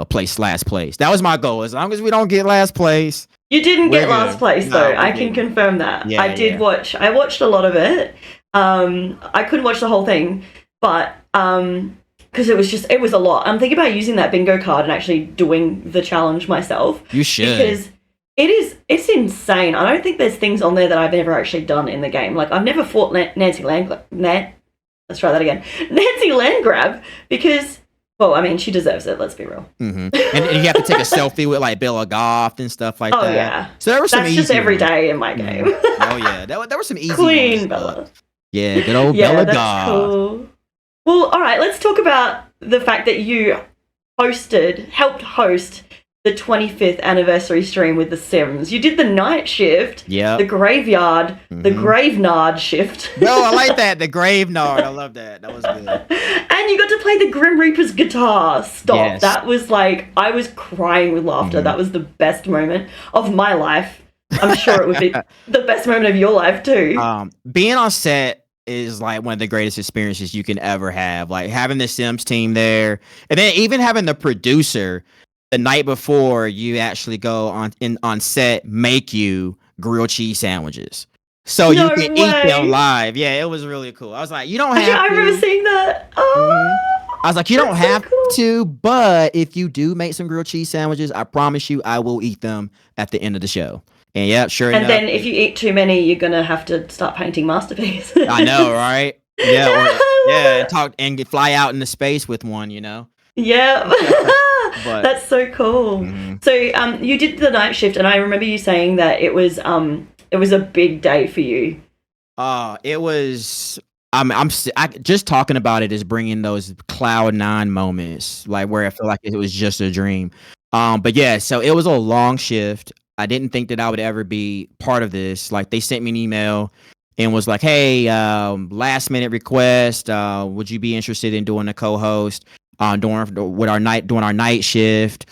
place last place. That was my goal. As long as we don't get last place. You didn't We're get last good. place No, though. we I can didn't. confirm that. Yeah, I did yeah. watch. I watched a lot of it. I couldn't watch the whole thing, but because it was a lot. I'm thinking about using that bingo card and actually doing the challenge myself. You should. Because it's insane. I don't think there's things on there that I've ever actually done in the game. Like I've never fought Nancy let's try that again. Nancy Landgrab because, well, I mean, she deserves it. Let's be real. Mm-hmm. And you have to take a selfie with like Bella Goth and stuff like Oh that. yeah. So there were some That's easy just every ones. day in my game. Oh yeah, there were some easy Queen ones. Bella. Yeah, good old Yeah, Bella that's Goth. cool. Well, all right, let's talk about the fact that you helped host the 25th anniversary stream with The Sims. You did the night shift, Yeah. the graveyard, the Mhm. gravenard shift. No, I like that. The Grave Nard. I love that. That was good. And you got to play the Grim Reaper's guitar. Stop. Yes. That was like, I was crying with laughter. Mhm. That was the best moment of my life. I'm sure it would be the best moment of your life too. Being on set is like one of the greatest experiences you can ever have. Like having the Sims team there, and then even having the producer the night before you actually go on set make you grilled cheese sandwiches, so No you can eat way. them live. Yeah, it was really cool. I was like, you don't have. I remember to. seeing that. Oh, I was like, you don't that's so have cool. to, but if you do make some grilled cheese sandwiches, I promise you, I will eat them at the end of the show. And yeah, sure And enough. then if you eat too many, you're gonna have to start painting masterpiece. I know, right? Yeah, I love it. talk and fly out into space with one, Yeah. But- That's so cool. Mhm. So you did the night shift, and I remember you saying that it was a big day for you. It was. Just talking about it is bringing those cloud nine moments, like where I feel like it was just a dream. But yeah, so it was a long shift. I didn't think that I would ever be part of this. Like they sent me an email and was like, "Hey, last minute request. Would you be interested in doing a co-host during our night shift?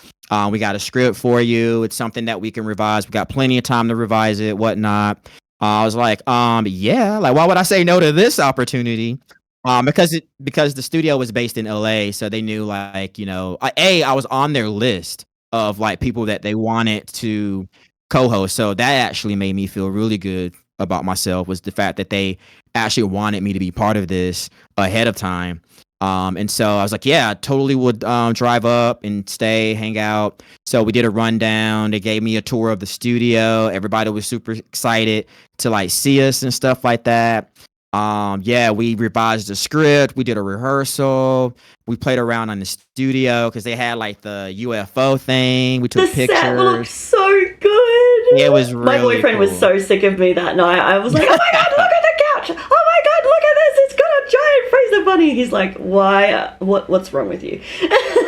We got a script for you. It's something that we can revise. We got plenty of time to revise it, whatnot." I was like, yeah. Like, why would I say no to this opportunity? Because the studio was based in LA, so they knew like I was on their list of like people that they wanted to co-host. So that actually made me feel really good about myself, was the fact that they actually wanted me to be part of this ahead of time. And so I was like, yeah, I totally would drive up and stay, hang out. So we did a rundown. They gave me a tour of the studio. Everybody was super excited to like see us and stuff like that. Yeah, we revised the script. We did a rehearsal. We played around on the studio because they had like the UFO thing. We The took set looked pictures. so good. Yeah, it was My really boyfriend was cool. so sick of me that night. I was like, oh my god, look at the couch. Oh my god, look at this. It's got a giant freezer bunny. He's like, why? What's wrong with you?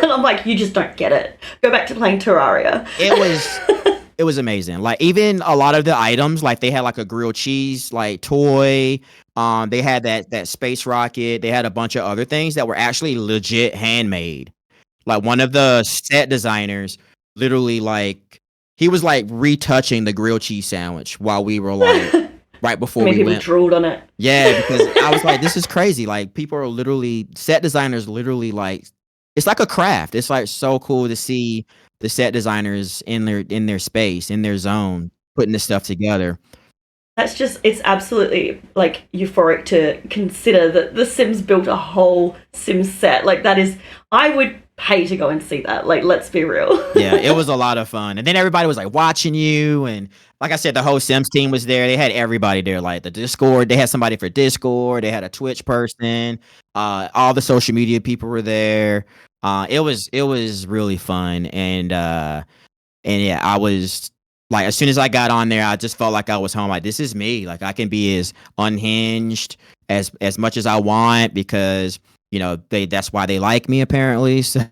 And I'm like, you just don't get it. Go back to playing Terraria. It was amazing. Like even a lot of the items, like they had like a grilled cheese like toy. They had that space rocket. They had a bunch of other things that were actually legit handmade. Like one of the set designers literally like he was like retouching the grilled cheese sandwich while we were like right before we people went. drooled on it. Yeah, because I was like, this is crazy. Like people are literally set designers literally like it's like a craft. It's like so cool to see the set designers in their space, in their zone, putting this stuff together. That's just, it's absolutely like euphoric to consider that The Sims built a whole Sims set. Like that is, I would pay to go and see that. Like, let's be real. Yeah, it was a lot of fun. And then everybody was like watching you. And like I said, the whole Sims team was there. They had everybody there, like the Discord. They had somebody for Discord. They had a Twitch person. All the social media people were there. It was really fun. And yeah, I was like, as soon as I got on there, I just felt like I was home. Like, this is me. Like, I can be as unhinged as much as I want because that's why they like me apparently. So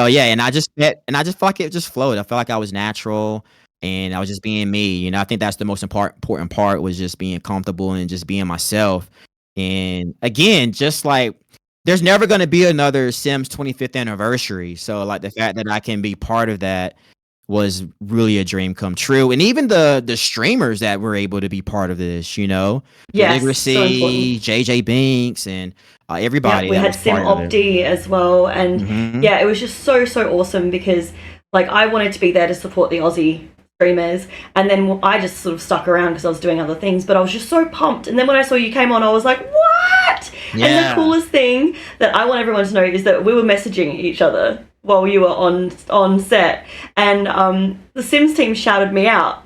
yeah, and I just felt like it just flowed. I felt like I was natural and I was just being me. I think that's the most important part was just being comfortable and just being myself. And again, just like there's never going to be another Sims 25th anniversary. So like the fact that I can be part of that was really a dream come true. And even the streamers that were able to be part of this, Yes, Literacy, JJ Binks, and everybody. We had Sim Opti as well. And yeah, it was just so awesome because like I wanted to be there to support the Aussie streamers, and then I just sort of stuck around because I was doing other things, but I was just so pumped. And then when I saw you came on, I was like, what? Yeah. And the coolest thing that I want everyone to know is that we were messaging each other while you were on set, and the Sims team shouted me out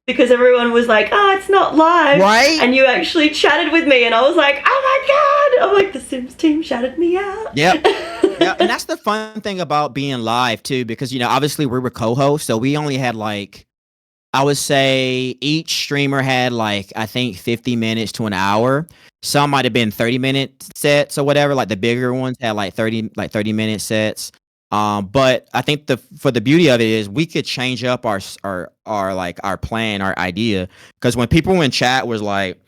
because everyone was like, it's not live, right? And you actually chatted with me, and I was like, oh my god, I'm like, the Sims team shouted me out. Yep. Yeah, and that's the fun thing about being live too, because obviously we were co-hosts, so we only had like, I would say each streamer had like, I think 50 minutes to an hour. Some might have been 30-minute sets or whatever. Like the bigger ones had like 30-minute sets. But I think for the beauty of it is we could change up our plan, our idea. Because when people in chat was like,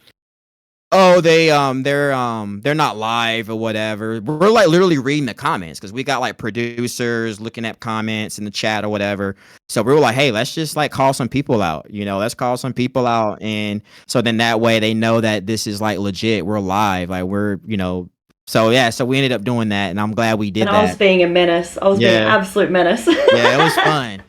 oh, they're not live or whatever, we're like literally reading the comments because we got like producers looking at comments in the chat or whatever. So we were like, hey, let's just like call some people out, let's call some people out. And so then that way they know that this is like legit. We're live. Like we're, so yeah, so we ended up doing that, and I'm glad we did that. And I was being a menace. I was being an absolute menace. Yeah, it was fun.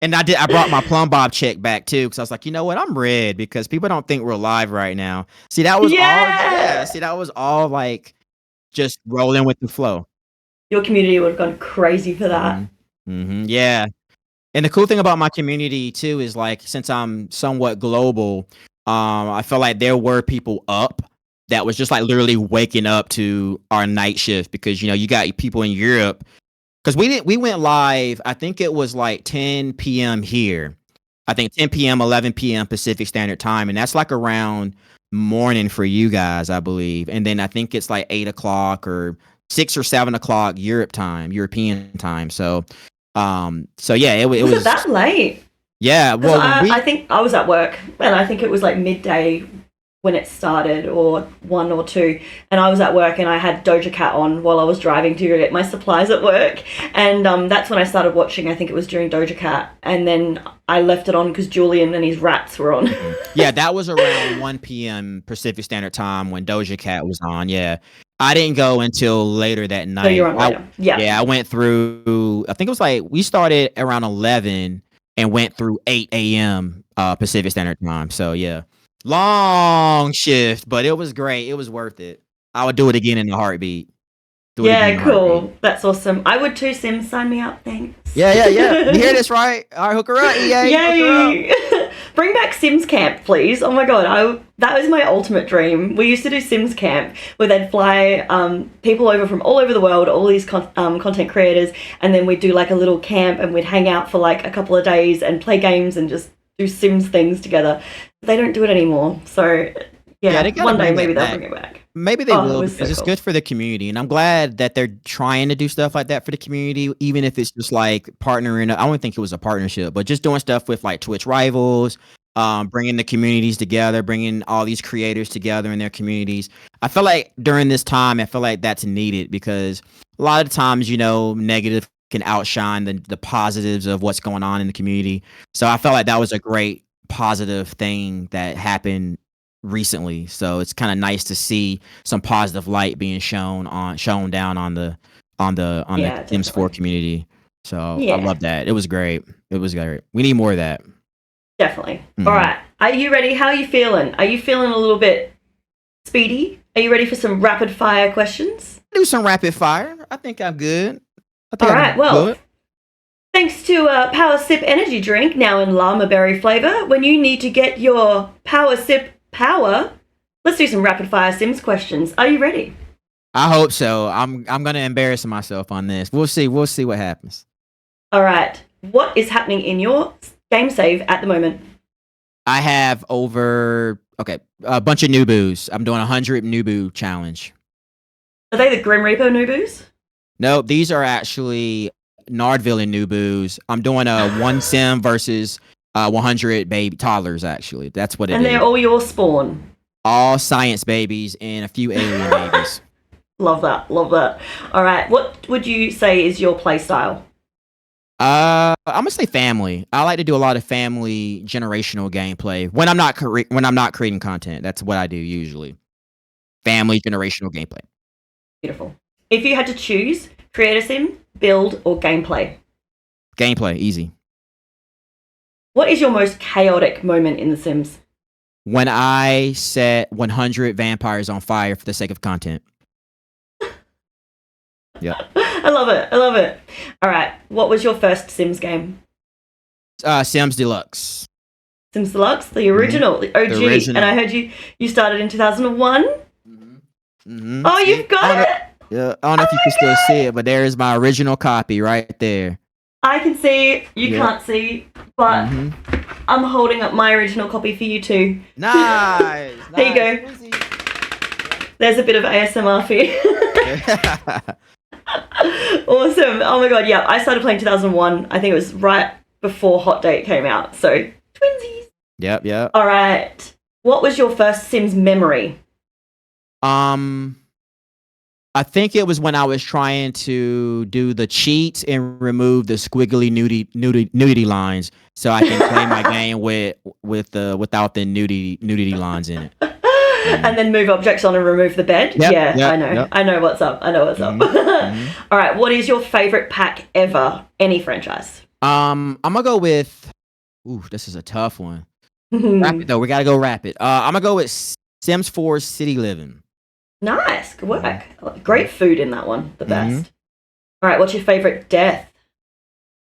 And I brought my plumb bob check back too, because I was like, you know what, I'm red because people don't think we're live right now. See, that was that was all like just rolling with the flow. Your community would have gone crazy for that. Yeah. And the cool thing about my community too is like, since I'm somewhat global, I feel like there were people up that was just like literally waking up to our night shift because you got people in Europe. Because we went live, I think it was like 10 p.m. here. I think 10 p.m., 11 p.m. Pacific Standard Time. And that's like around morning for you guys, I believe. And then I think it's like 8 o'clock or 6 or 7 o'clock European time. So yeah, it was that late. Yeah. Well, I think I was at work and I think it was like midday when it started, or 1 or 2, and I was at work and I had Doja Cat on while I was driving to get my supplies at work, and that's when I started watching. I think it was during Doja Cat, and then I left it on because Julian and his rats were on. Yeah, that was around 1 p.m. Pacific Standard Time when Doja Cat was on. Yeah, I didn't go until later that night. So you're on later. Yeah, I went through, I think it was like, we started around 11 and went through 8 a.m. Pacific Standard Time. So yeah. Long shift, but it was great. It was worth it. I would do it again in a heartbeat. Yeah, cool. That's awesome. I would too, Sim. Sign me up, thanks. Yeah. You hear this, right? All right, hook her up. Yay! Bring back Sims Camp, please. Oh my god, that was my ultimate dream. We used to do Sims Camp where they'd fly people over from all over the world, all these content creators, and then we'd do like a little camp and we'd hang out for like a couple of days and play games and just do Sims things together. They don't do it anymore. So yeah, one day maybe they'll bring it back. Maybe they will, because it's good for the community. And I'm glad that they're trying to do stuff like that for the community, even if it's just like partnering. I don't think it was a partnership, but just doing stuff with like Twitch rivals, bringing the communities together, bringing all these creators together in their communities. I feel like during this time, I feel like that's needed because a lot of times, negative can outshine the positives of what's going on in the community. So I felt like that was a great positive thing that happened recently. So it's kind of nice to see some positive light being shown down on the Sims 4 community. So I love that. It was great. It was great. We need more of that. Definitely. All right. Are you ready? How are you feeling? Are you feeling a little bit speedy? Are you ready for some rapid fire questions? Do some rapid fire. I think I'm good. All right. Well, thanks to Power Sip energy drink, now in llama berry flavor, when you need to get your Power Sip power, let's do some rapid fire Sims questions. Are you ready? I hope so. I'm gonna embarrass myself on this. We'll see what happens. All right. What is happening in your game save at the moment? I have a bunch of Nubus. I'm doing 100 Nubu challenge. Are they the Grim Reaper Nubus? No, these are actually Nardvillian Nubus. I'm doing a one sim versus 100 baby toddlers. Actually, that's what it is. And they're all your spawn. All science babies and a few alien babies. Love that. Love that. All right. What would you say is your play style? I'm gonna say family. I like to do a lot of family generational gameplay when I'm not creating content. That's what I do usually. Family generational gameplay. Beautiful. If you had to choose, create a sim, build, or gameplay? Gameplay, easy. What is your most chaotic moment in The Sims? When I set 100 vampires on fire for the sake of content. Yeah. I love it. I love it. All right. What was your first Sims game? Sims Deluxe. Sims Deluxe, the original, the OG. The original. And I heard you started in 2001. Oh, you've got it. Yeah. I don't know if you can still see it, but there is my original copy right there. I can see. You can't see, but I'm holding up my original copy for you too. Nice. There you go. There's a bit of ASMR for you. Awesome. Oh my god, yeah. I started playing 2001. I think it was right before Hot Date came out. So, twinsies. Yep. All right. What was your first Sims memory? I think it was when I was trying to do the cheats and remove the squiggly nudity lines so I can play my game without the nudity lines in it. And then move objects on and remove the bed. Yep, I know. Yep. I know what's up. All right. What is your favorite pack ever? Any franchise? I'm gonna go with. Ooh, this is a tough one. Rapid though. We gotta go rapid. I'm gonna go with Sims 4 City Living. Nice. Good work. Great food in that one. The best. All right. What's your favorite death?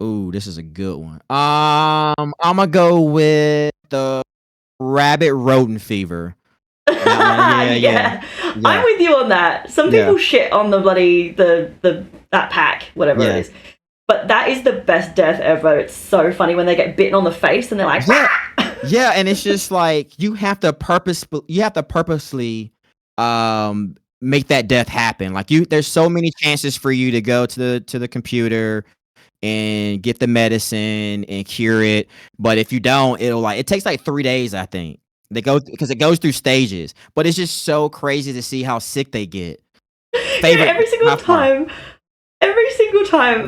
Ooh, this is a good one. I'm gonna go with the rabbit rodent fever. Yeah. I'm with you on that. Some people shit on the bloody that pack, whatever it is. But that is the best death ever. It's so funny when they get bitten on the face and they're like, yeah, and it's just like you have to purposely make that death happen. Like there's so many chances for you to go to the computer and get the medicine and cure it, but if you don't, it takes like 3 days, I think. Because it goes through stages, but it's just so crazy to see how sick they get. Every single time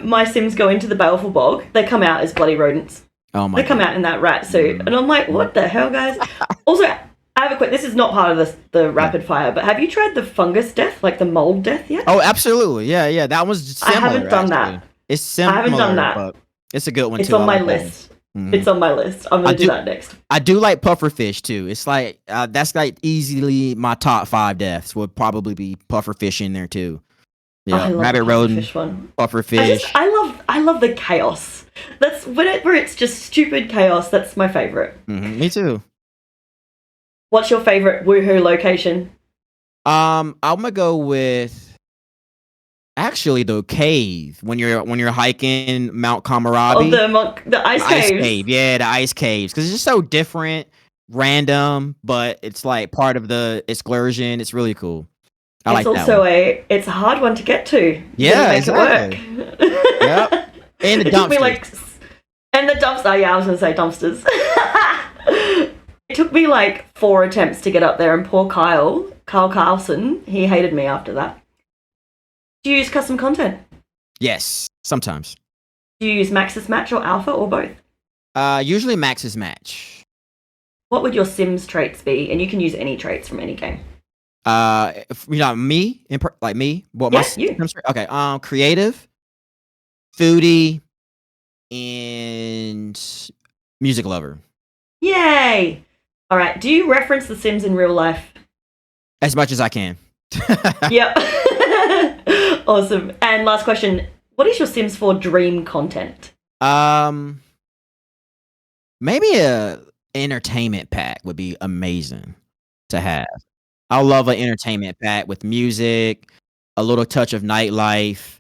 my Sims go into the baleful bog, they come out as bloody rodents. Oh my! They come out in that rat suit, and I'm like, what the hell, guys? Also, I have a quick. This is not part of the rapid fire, but have you tried the fungus death, like the mold death yet? Oh, absolutely! Yeah. That was similar. I haven't done that. It's similar. I haven't done that. But it's a good one too. It's on my list. It's on my list. I'm gonna do that next. I do like pufferfish too. It's like that's like easily my top 5 deaths would probably be pufferfish in there too. Yeah, rabbit rodent, pufferfish. I love the chaos. That's whenever it's just stupid chaos. That's my favorite. Me too. What's your favorite woohoo location? I'm gonna go with. Actually, the cave when you're hiking Mount Kamarabi. Oh, the ice caves. Yeah, the ice caves because it's just so different, random, but it's like part of the excursion. It's really cool. It's a hard one to get to. Yeah, exactly. Yep. And the dumpsters. And the dumpsters. Yeah, I was gonna say dumpsters. It took me like 4 attempts to get up there, and poor Kyle Carlson, he hated me after that. Do you use custom content? Yes. Sometimes. Do you use Maxis Match or Alpha or both? Usually Max's Match. What would your Sims traits be? And you can use any traits from any game. Me, like me. What Yeah, my you. Sims trait? Okay. Creative, foodie, and music lover. Yay! All right. Do you reference The Sims in real life? As much as I can. Yep. Awesome. And last question. What is your Sims 4 dream content? Maybe a entertainment pack would be amazing to have. I love an entertainment pack with music, a little touch of nightlife,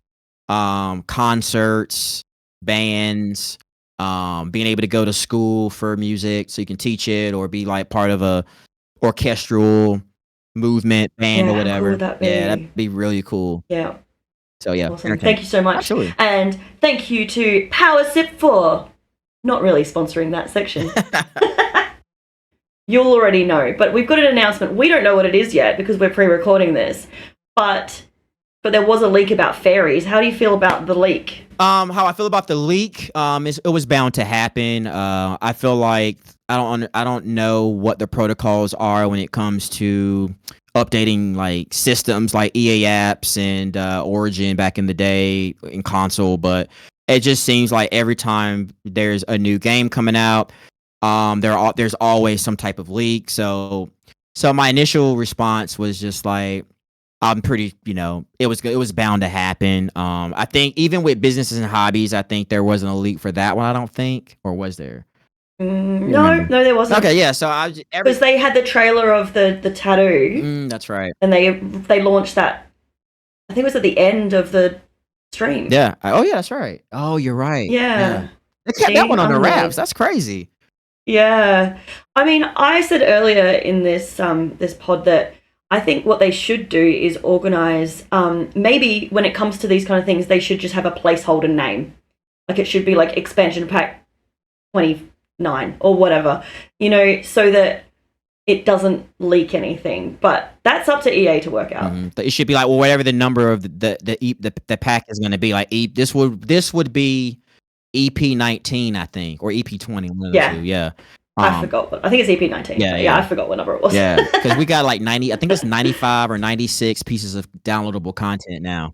concerts, bands, being able to go to school for music so you can teach it or be like part of a orchestral movement band or Yeah, how cool whatever. would that be? Yeah, that'd be really cool. Yeah. So yeah, Awesome. entertainment. Thank you so much. Absolutely. And thank you to Power Sip for not really sponsoring that section. You'll already know, but we've got an announcement. We don't know what it is yet because we're pre-recording this, but there was a leak about fairies. How do you feel about the leak? How I feel about the leak, it was bound to happen. I feel like I don't know what the protocols are when it comes to updating like systems like EA apps and Origin back in the day in console, but it just seems like every time there's a new game coming out, there's always some type of leak. So my initial response was just like, I'm pretty, it was bound to happen. I think even with businesses and hobbies, I think there wasn't a leak for that one. I don't think, or was there? No, there wasn't. Okay, yeah. So because they had the trailer of the tattoo. That's right. And they launched that. I think it was at the end of the stream. Yeah. Oh yeah, that's right. Oh, you're right. Yeah. They kept that one on the wraps. That's crazy. Yeah. I mean, I said earlier in this pod that I think what they should do is organize, maybe when it comes to these kind of things, they should just have a placeholder name. Like it should be like expansion pack 29 or whatever, so that it doesn't leak anything. But that's up to EA to work out. It should be like, well, whatever the number of the pack is going to be. Like this would be EP19, I think, or EP20. Yeah. I forgot. I think it's EP19. Yeah, I forgot what number it was. Yeah, because we got like 90. I think it's 95 or 96 pieces of downloadable content now.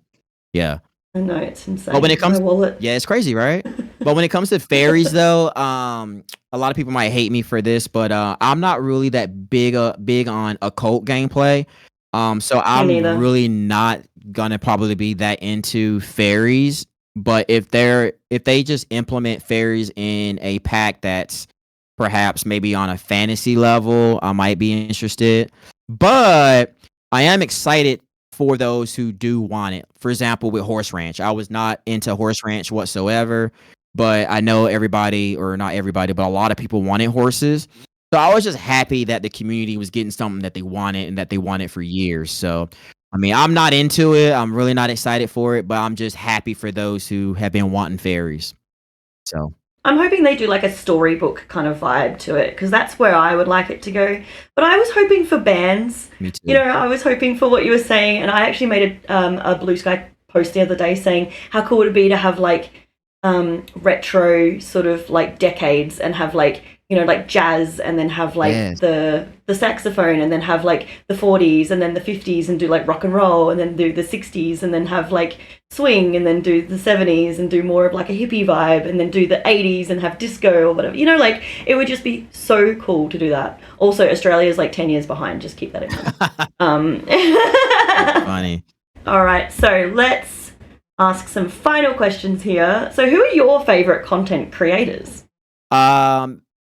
Yeah. I know, it's insane. But when it comes, my wallet. Yeah, it's crazy, right? But when it comes to fairies, though, a lot of people might hate me for this, but I'm not really that big on occult gameplay. So I'm really not gonna probably be that into fairies. But if they just implement fairies in a pack that's perhaps maybe on a fantasy level, I might be interested. But I am excited for those who do want it. For example, with Horse Ranch, I was not into Horse Ranch whatsoever, but I know everybody, or not everybody, but a lot of people wanted horses. So I was just happy that the community was getting something that they wanted and that they wanted for years. So, I mean, I'm not into it. I'm really not excited for it, but I'm just happy for those who have been wanting fairies. So I'm hoping they do like a storybook kind of vibe to it, because that's where I would like it to go. But I was hoping for bands. Me too. I was hoping for what you were saying, and I actually made a Blue Sky post the other day saying how cool would it be to have like retro sort of like decades and have like like jazz, and then have like the saxophone, and then have like the 40s and then the 50s, and do like rock and roll, and then do the 60s, and then have like swing, and then do the 70s and do more of like a hippie vibe, and then do the 80s and have disco or whatever. Like it would just be so cool to do that. Also, Australia's like 10 years behind. Just keep that in mind. That's funny. All right, so let's ask some final questions here. So who are your favorite content creators?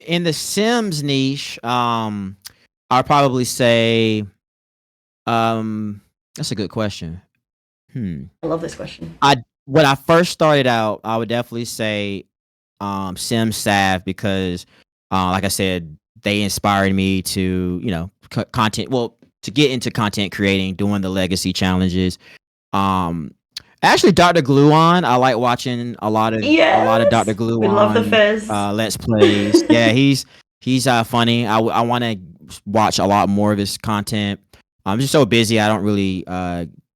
In the Sims niche, I'll probably say, that's a good question. I love this question. When I first started out, I would definitely say, Sim Sav, because, like I said, they inspired me to, to get into content creating, doing the legacy challenges. Actually, Dr. Gluon, I like watching a lot of Dr. Gluon. We love the Fez. Let's Plays. Yeah, he's funny. I want to watch a lot more of his content. I'm just so busy. I don't really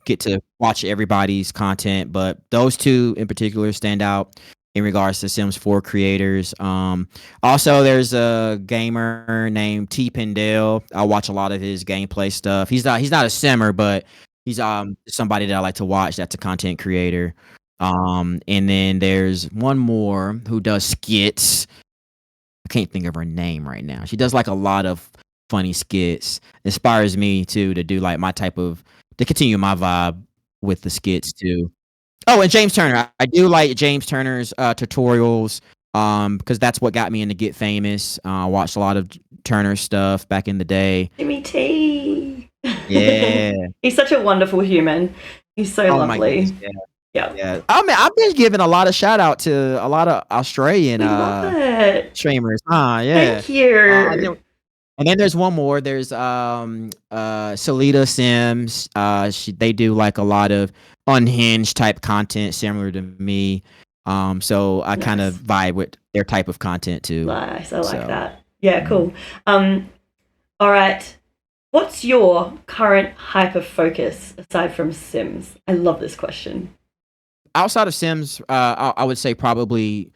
get to watch everybody's content, but those two in particular stand out in regards to Sims 4 creators. Also, there's a gamer named T Pendel. I watch a lot of his gameplay stuff. He's not a simmer, but he's somebody that I like to watch. That's a content creator. And then there's one more who does skits. I can't think of her name right now. She does like a lot of funny skits. Inspires me too to do like my type of to continue my vibe with the skits too. Oh, and James Turner. I do like James Turner's tutorials because that's what got me into Get Famous. I watched a lot of Turner stuff back in the day. Jimmy T. Yeah. He's such a wonderful human. He's so Oh my lovely. goodness, yeah. Yeah. I mean, I've been giving a lot of shout out to a lot of Australian We love it. streamers. Yeah. Thank you. And then there's one more. There's Salita Sims. They do like a lot of unhinged type content similar to me. So I kind of vibe with their type of content too. Nice. I like that. Yeah, cool. All right. What's your current hyper focus aside from Sims? I love this question. Outside of Sims, I would say probably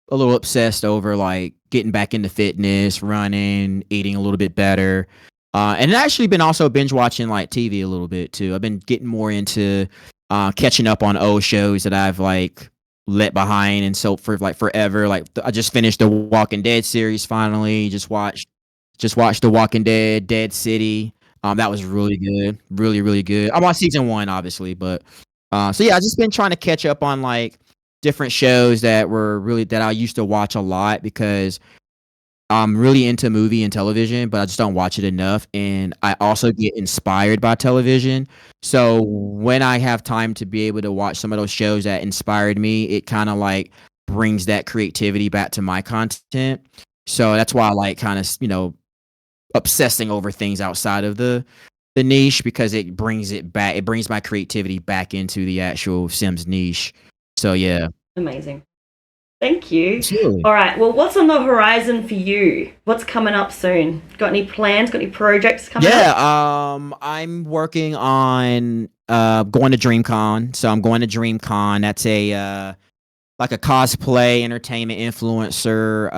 a little obsessed over like getting back into fitness, running, eating a little bit better. And actually been also binge watching like TV a little bit too. I've been getting more into catching up on old shows that I've like let behind and so for like forever. Like I just finished the Walking Dead series finally. Just watched The Walking Dead, Dead City. That was really good. Really, really good. I'm on season 1 obviously, but so yeah, I've just been trying to catch up on like different shows that I used to watch a lot because I'm really into movie and television, but I just don't watch it enough. And I also get inspired by television. So when I have time to be able to watch some of those shows that inspired me, it kind of like brings that creativity back to my content. So that's why I like kind of, obsessing over things outside of the niche because it brings it back. It brings my creativity back into the actual Sims niche. So yeah. Amazing. Thank you. Absolutely. All right. Well, what's on the horizon for you? What's coming up soon? Got any plans? Got any projects coming up? Yeah, I'm working on going to DreamCon. So I'm going to DreamCon. That's a like a cosplay entertainment influencer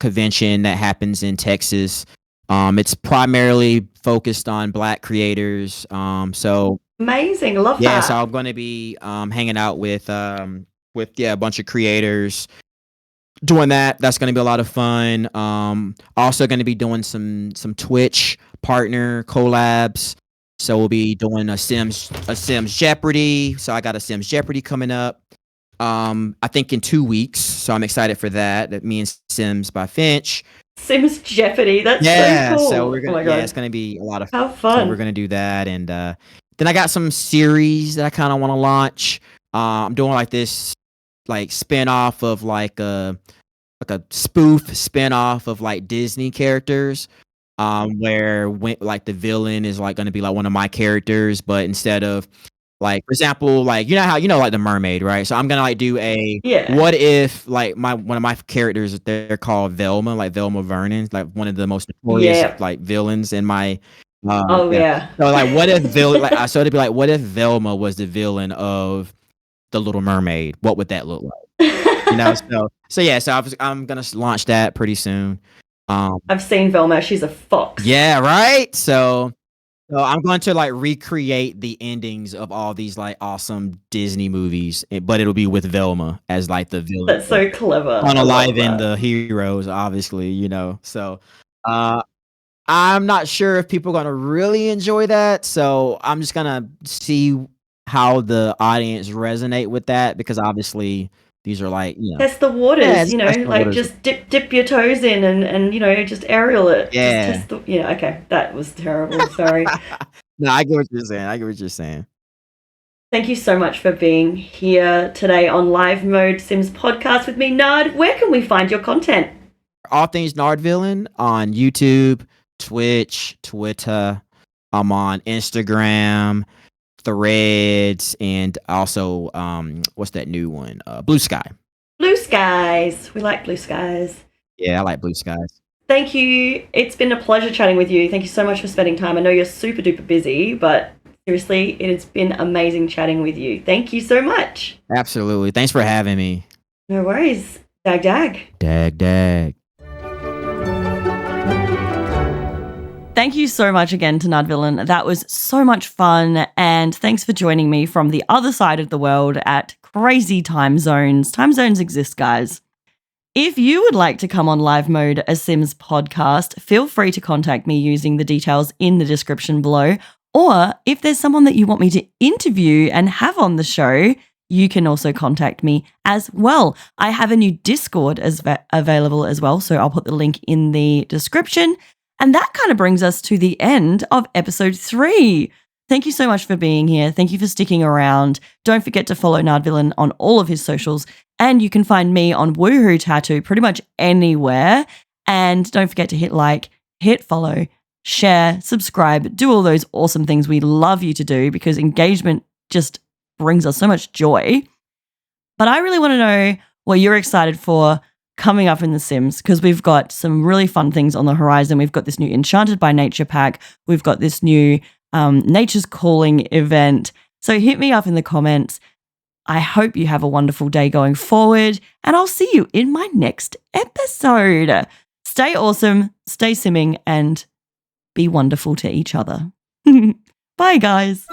convention that happens in Texas. It's primarily focused on Black creators. So amazing. Love that. yeah, so I'm going to be hanging out with a bunch of creators doing that. That's going to be a lot of fun. Also going to be doing some Twitch partner collabs. So we'll be doing a Sims Jeopardy. So I got a Sims Jeopardy coming up. I think in 2 weeks. So I'm excited for that. That means Sims by Finch. Sims Jeopardy. That's so cool. So we're gonna oh my God. it's gonna be a lot of How fun. So we're gonna do that, and then I got some series that I kind of want to launch. I'm doing like this like spin-off of like a spoof spin-off of like Disney characters. Where like the villain is like gonna be like one of my characters, but instead of like, for example, like like the mermaid, right? So I'm gonna like do what if like one of my characters, they're called Velma, like Velma Vernon, like one of the most notorious like villains in my So like what if so it'd be like what if Velma was the villain of The Little Mermaid? What would that look like? So I'm gonna launch that pretty soon. I've seen Velma. She's a fox. Yeah, right. So I'm going to like recreate the endings of all these like awesome Disney movies, but it'll be with Velma as like the villain. That's so clever. Unaliving the heroes, obviously, So I'm not sure if people are going to really enjoy that. So I'm just going to see how the audience resonate with that because obviously these are like, test the waters, waters. Just dip your toes in and just aerial it. Yeah. Just test okay. That was terrible. Sorry. No, I get what you're saying. Thank you so much for being here today on Live Mode Sims podcast with me, Nard. Where can we find your content? All things Nardvillian on YouTube, Twitch, Twitter. I'm on Instagram, Threads, and also what's that new one? Blue Sky. Blue skies. We like blue skies. Yeah, I like blue skies. Thank you. It's been a pleasure chatting with you. Thank you so much for spending time. I know you're super duper busy, but Seriously, it has been amazing chatting with you. Thank you so much. Absolutely. Thanks for having me. No worries. Dag-dag. Dag-dag. Thank you so much again to Nardvillian. That was so much fun. And thanks for joining me from the other side of the world at crazy time zones. Time zones exist, guys. If you would like to come on Live Mode, a Sims podcast, feel free to contact me using the details in the description below. Or if there's someone that you want me to interview and have on the show, you can also contact me as well. I have a new Discord available as well, so I'll put the link in the description. And that kind of brings us to the end of episode 3. Thank you so much for being here. Thank you for sticking around. Don't forget to follow Nardvillian on all of his socials. And you can find me on Woohoo Tattoo pretty much anywhere. And don't forget to hit like, hit follow, share, subscribe, do all those awesome things we love you to do because engagement just brings us so much joy. But I really want to know what you're excited for coming up in The Sims because we've got some really fun things on the horizon. We've got this new Enchanted by Nature pack. We've got this new Nature's Calling event. So hit me up in the comments. I hope you have a wonderful day going forward, and I'll see you in my next episode. Stay awesome, stay simming, and be wonderful to each other. Bye, guys.